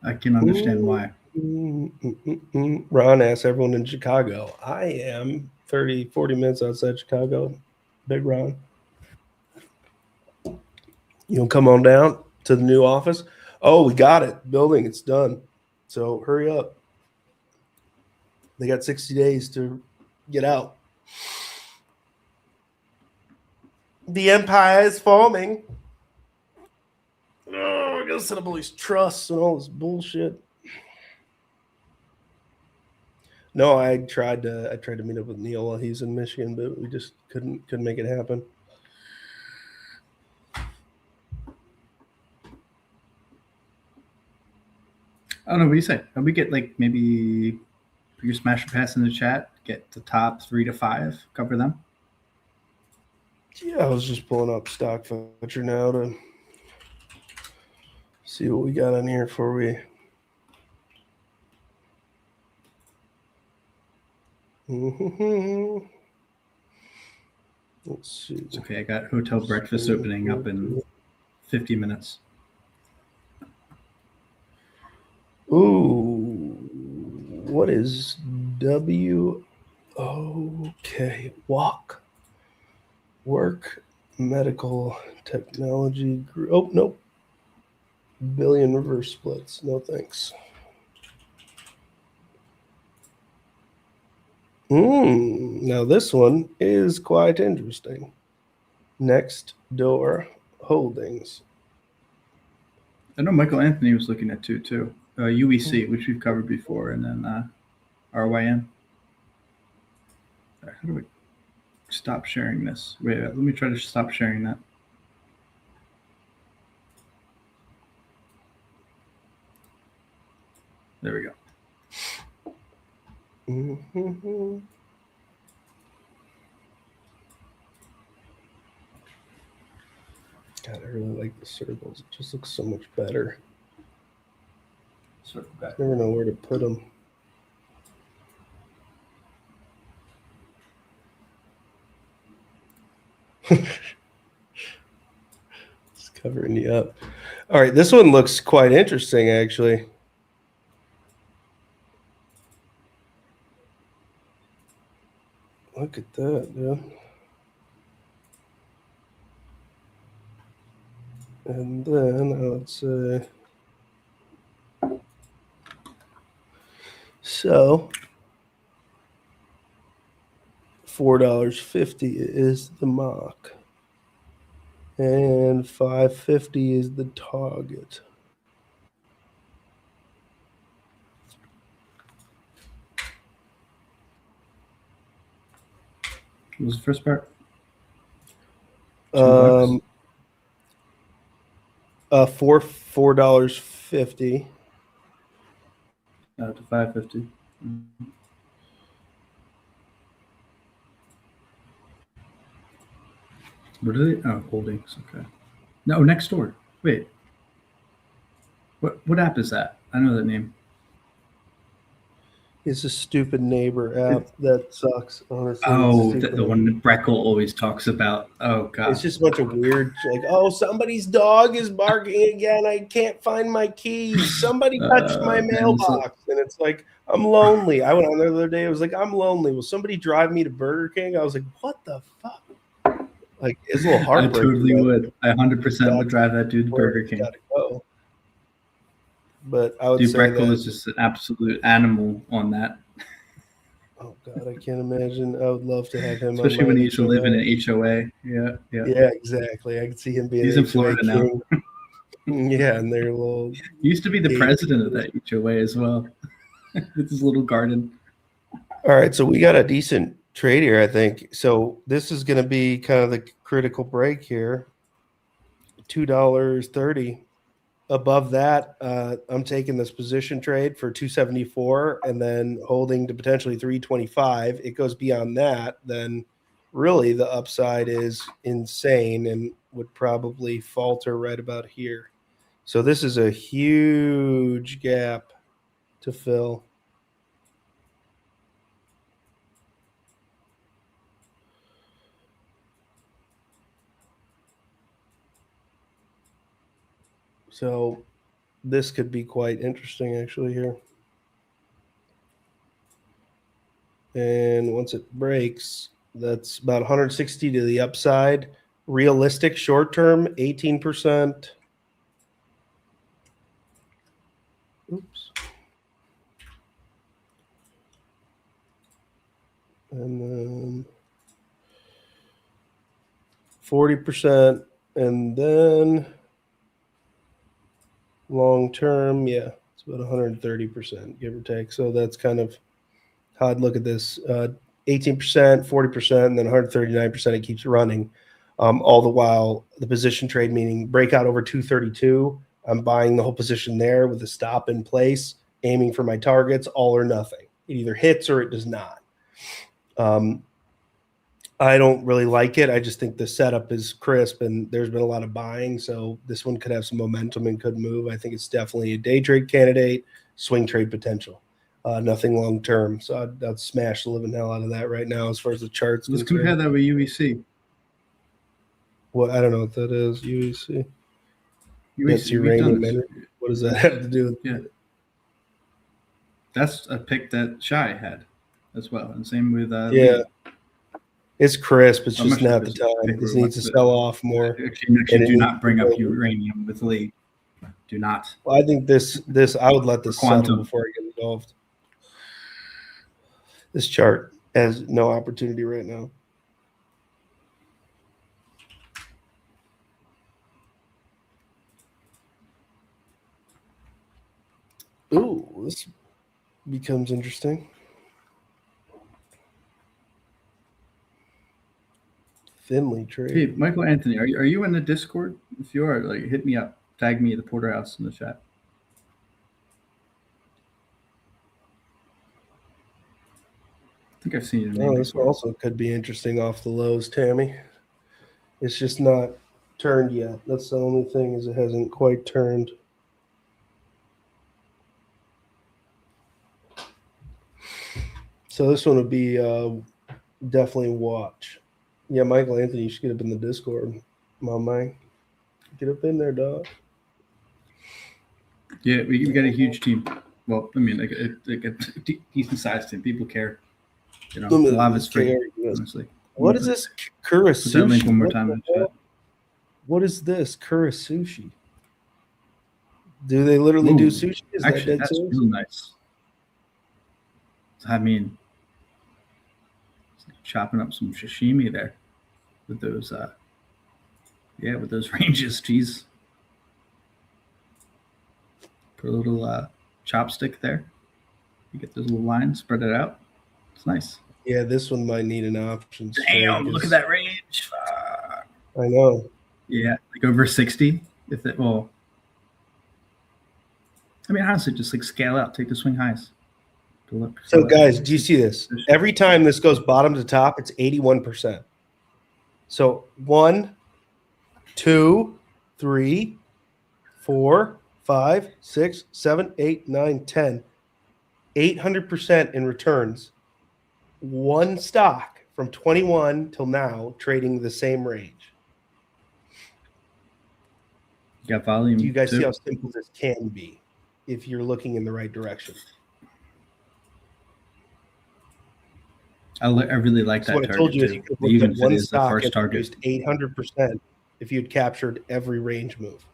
I can understand why. Ron asks everyone in Chicago. I am 40 minutes outside Chicago. Big Ron. You'll come on down to the new office. Oh, we got it. Building, it's done. So hurry up. They got 60 days to get out. The empire is forming. Oh, I gotta set up all these trusts and all this bullshit. No, I tried to meet up with Neil while he's in Michigan, but we just couldn't make it happen. I don't know what you say. We get like maybe your smash and pass in the chat. Get the top 3 to 5. Cover them. Yeah, I was just pulling up Stock Fetcher now to see what we got on here before we. Let's see. Okay, I got hotel breakfast opening up in 50 minutes. Ooh, what is W? Okay, work medical technology group. Oh, nope. Billion reverse splits. No thanks. Now this one is quite interesting. Next Door Holdings. I know Michael Anthony was looking at too. UEC, which we've covered before, and then RYN. How do we stop sharing this? Wait, let me try to stop sharing that. There we go. Mm-hmm. God, I really like the circles. It just looks so much better. Circle back. I never know where to put them. It's covering you up. All right, this one looks quite interesting, actually. Look at that, dude. And then I would say, so $4.50 is the mock, and $5.50 is the target. What was the first part? $4.50. To $5.50. What are they? Oh, holdings. Okay. No, next door. Wait. What app is that? I know that name. It's a stupid neighbor app that sucks. Honestly, Oh, the one that Breckle always talks about. Oh God. It's just a bunch of weird, like, oh, somebody's dog is barking again. I can't find my keys. Somebody touched my mailbox, and it's like, I'm lonely. I went on there the other day. I was like, I'm lonely. Will somebody drive me to Burger King? I was like, what the fuck? Like, it's a little heartbreaking. I totally would. I 100% would drive that dude to Burger King. Gotta go. But I would Dude, say Breckle that is just an absolute animal on that. Oh God, I can't imagine. I would love to have him, especially when he used to live in an HOA. Yeah. Yeah, exactly. I could see him being. He's in Florida king. Now. Yeah, and they're little. He used to be the president of that HOA as well, with his little garden. All right, so we got a decent trade here, I think. So this is going to be kind of the critical break here. $2.30. Above that, I'm taking this position trade for $2.74 and then holding to potentially $3.25. It goes beyond that, then really the upside is insane and would probably falter right about here. So this is a huge gap to fill. So this could be quite interesting actually here. And once it breaks, that's about 160 to the upside. Realistic short term, 18%. Oops. And then 40%. And then long term, yeah, it's about 130%, give or take. So that's kind of how I'd look at this. 18%, 40%, and then 139% it keeps running. All the while, the position trade, meaning breakout over 232, I'm buying the whole position there with a stop in place, aiming for my targets, all or nothing. It either hits or it does not. I don't really like it. I just think the setup is crisp and there's been a lot of buying. So this one could have some momentum and could move. I think it's definitely a day trade candidate, swing trade potential. Nothing long term. So I'd smash the living hell out of that right now as far as the charts. Let's compare that with UEC. Well, I don't know what that is. UEC. That's uranium. What does that have to do with it? That's a pick that Shy had as well. And same with Lee. It's crisp. It's just not the time. This needs to sell off more. Actually, do not bring up uranium with Lee. Do not. Well, I think this I would let this settle before I get involved. This chart has no opportunity right now. Ooh, this becomes interesting. Thinly trade. Hey, Michael Anthony, are you in the Discord? If you are, hit me up. Tag me at the Porterhouse in the chat. think I've seen your name Oh, this before. also could be interesting off the lows, Tammy. It's just not turned yet. That's the only thing, is it hasn't quite turned. So this one would be definitely watch. Yeah, Michael Anthony, you should get up in the Discord. My man. Get up in there, dog. Yeah, we got a huge team. Well, I mean, like a decent sized team. People care. You know, a lot of it's free, honestly. What is this Put that link Kurasushi? one more What time the in the chat. hell? What is this Kurasushi? Do they literally do Ooh, sushi? Is actually, that dead that's serious? really nice. I mean, it's like chopping up some sashimi there with those, with those ranges. Jeez. Put a little chopstick there. You get those little lines, spread it out. It's nice. Yeah, this one might need an option. Damn, look at that range. Fuck. I know. Yeah, like over 60. If it, well, I mean, honestly, just like scale out, take the swing highs. So, guys, do you see this? Every time this goes bottom to top, it's 81%. So 1, 2, 3, 4, 5, 6, 7, 8, 9, 10. 800% in returns. One stock from 21 till now trading the same range. You got volume. Do you guys too. see how simple this can be if you're looking in the right direction? I really like that. What I told you is you could have even looked at one the stock first and target. produced 800% if you'd captured every range move.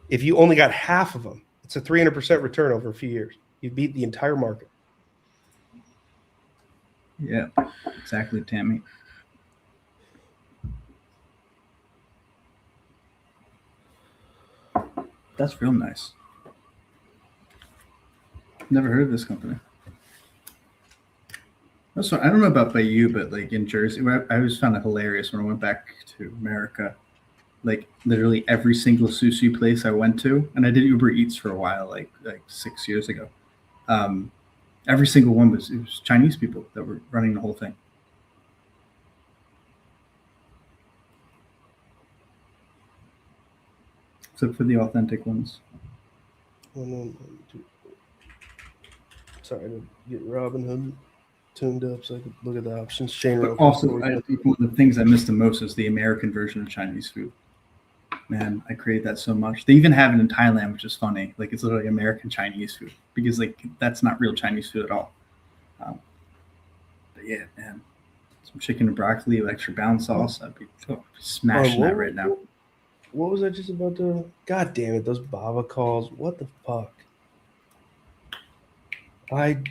If you only got half of them, it's a 300% return over a few years. You beat the entire market. Yeah, exactly, Tammy. That's real nice. Never heard of this company. Also, I don't know about by you, but like in Jersey, I always found it hilarious when I went back to America. Like literally every single sushi place I went to, and I did Uber Eats for a while, like 6 years ago. Every single one was Chinese people that were running the whole thing. Except for the authentic ones. Sorry to get Robinhood tuned up so I could look at the options chain. But also, I think one of the things I miss the most is the American version of Chinese food. Man, I crave that so much. They even have it in Thailand, which is funny. Like it's literally American Chinese food because like that's not real Chinese food at all. But yeah, man, some chicken and broccoli with extra brown sauce. I'd be smashing that right now. What was I just about to? God damn it! Those Baba calls. What the fuck? I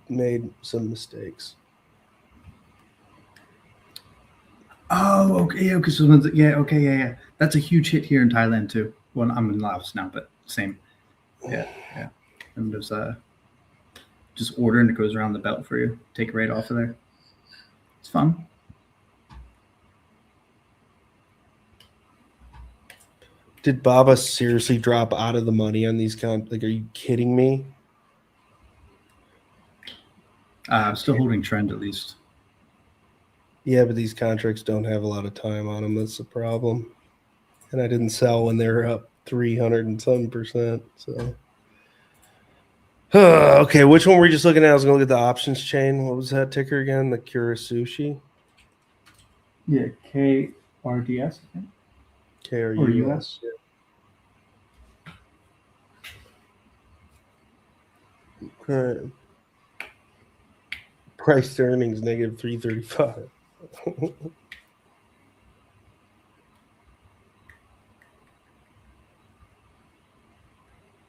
made some mistakes. Oh, okay, okay. So yeah. That's a huge hit here in Thailand too. Well, I'm in Laos now, but same. Yeah. And there's just order and it goes around the belt for you. Take it right off of there. It's fun. Did Baba seriously drop out of the money on these Like, are you kidding me? I'm still holding trend at least. Yeah, but these contracts don't have a lot of time on them. That's the problem. And I didn't sell when they were up 300 and some %. So, okay, which one were we just looking at? I was going to look at the options chain. What was that ticker again? The Kurasushi? Yeah, KRDS, I think. KRUS. Okay. Price to earnings negative 335.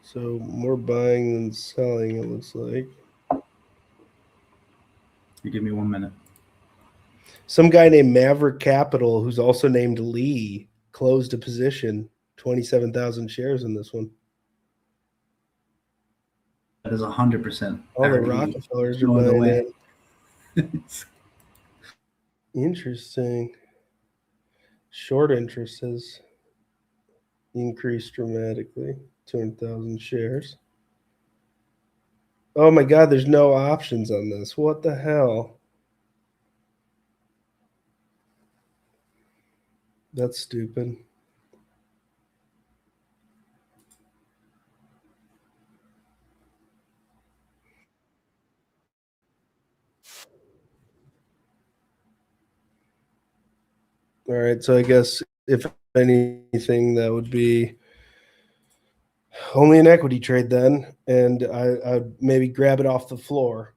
So more buying than selling, it looks like. You give me 1 minute. Some guy named Maverick Capital, who's also named Lee, closed a position, 27,000 shares in this one. That is 100%. All the Rockefellers are buying it. Interesting. Short interest has increased dramatically, 200,000 shares. Oh my God, there's no options on this. What the hell? That's stupid. All right, so I guess if anything, that would be only an equity trade then, and I'd maybe grab it off the floor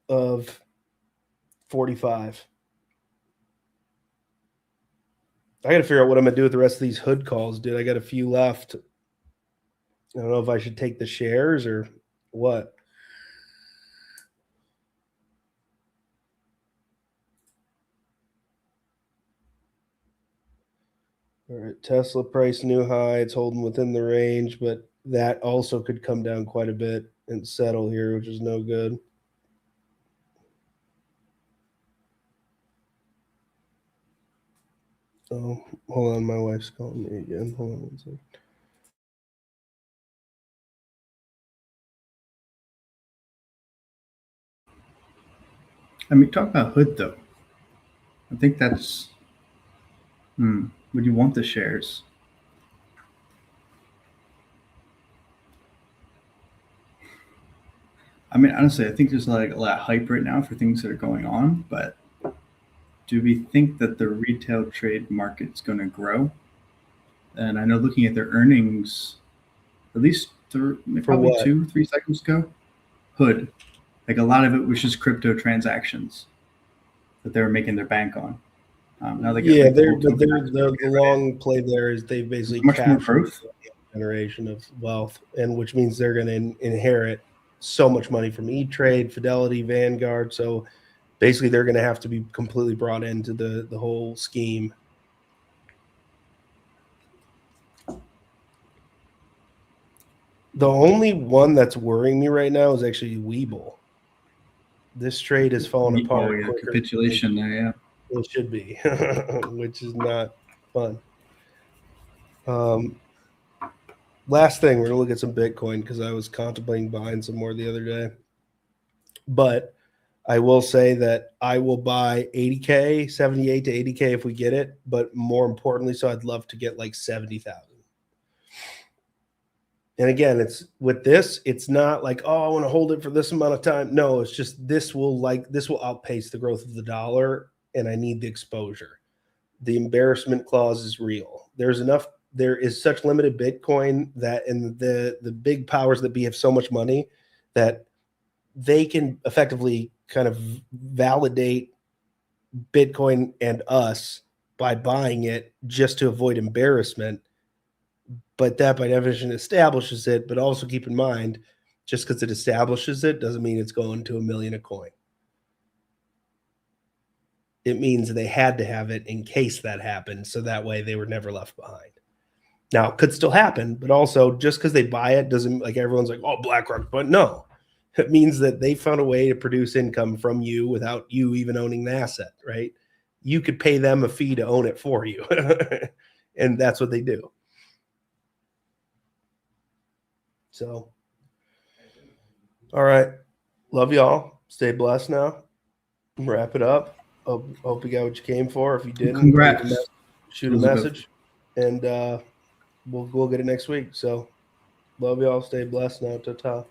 of 45. I got to figure out what I'm gonna do with the rest of these hood calls, dude. I got a few left. I don't know if I should take the shares or what. All right, Tesla price new high. It's holding within the range, but that also could come down quite a bit and settle here, which is no good. Oh, hold on. My wife's calling me again. Hold on one second. I mean, talk about hood though. I think that's. Would you want the shares? I mean, honestly, I think there's like a lot of hype right now for things that are going on, but do we think that the retail trade market's going to grow? And I know looking at their earnings, at least probably what? 2-3 cycles ago, hood, like a lot of it was just crypto transactions that they were making their bank on. Now they get Yeah, like the the long play there is they basically much more capture growth. generation of wealth, and which means they're going to inherit so much money from E-Trade, Fidelity, Vanguard. So basically, they're going to have to be completely brought into the whole scheme. The only one that's worrying me right now is actually Webull. This trade has fallen apart. Oh, yeah, capitulation there, yeah. It should be, which is not fun. Last thing, we're gonna look at some Bitcoin because I was contemplating buying some more the other day. But I will say that I will buy 80K, 78 to 80K if we get it. But more importantly, so I'd love to get like 70,000. And again, it's with this, it's not like, oh, I want to hold it for this amount of time. No, it's just this will outpace the growth of the dollar, and I need the exposure. The embarrassment clause is real. There is such limited Bitcoin that, and the big powers that be have so much money that they can effectively kind of validate Bitcoin and us by buying it just to avoid embarrassment. But that by definition establishes it. But also keep in mind, just because it establishes it doesn't mean it's going to $1 million a coin. It means they had to have it in case that happened, so that way they were never left behind. Now, it could still happen, but also just because they buy it doesn't, like, everyone's like, oh, BlackRock, but no. It means that they found a way to produce income from you without you even owning the asset, right? You could pay them a fee to own it for you. And that's what they do. So, all right. Love y'all. Stay blessed now. Wrap it up. Hope you got what you came for. If you didn't, Congrats. Shoot a message, and we'll get it next week. So, love y'all. Stay blessed now. Ta-ta.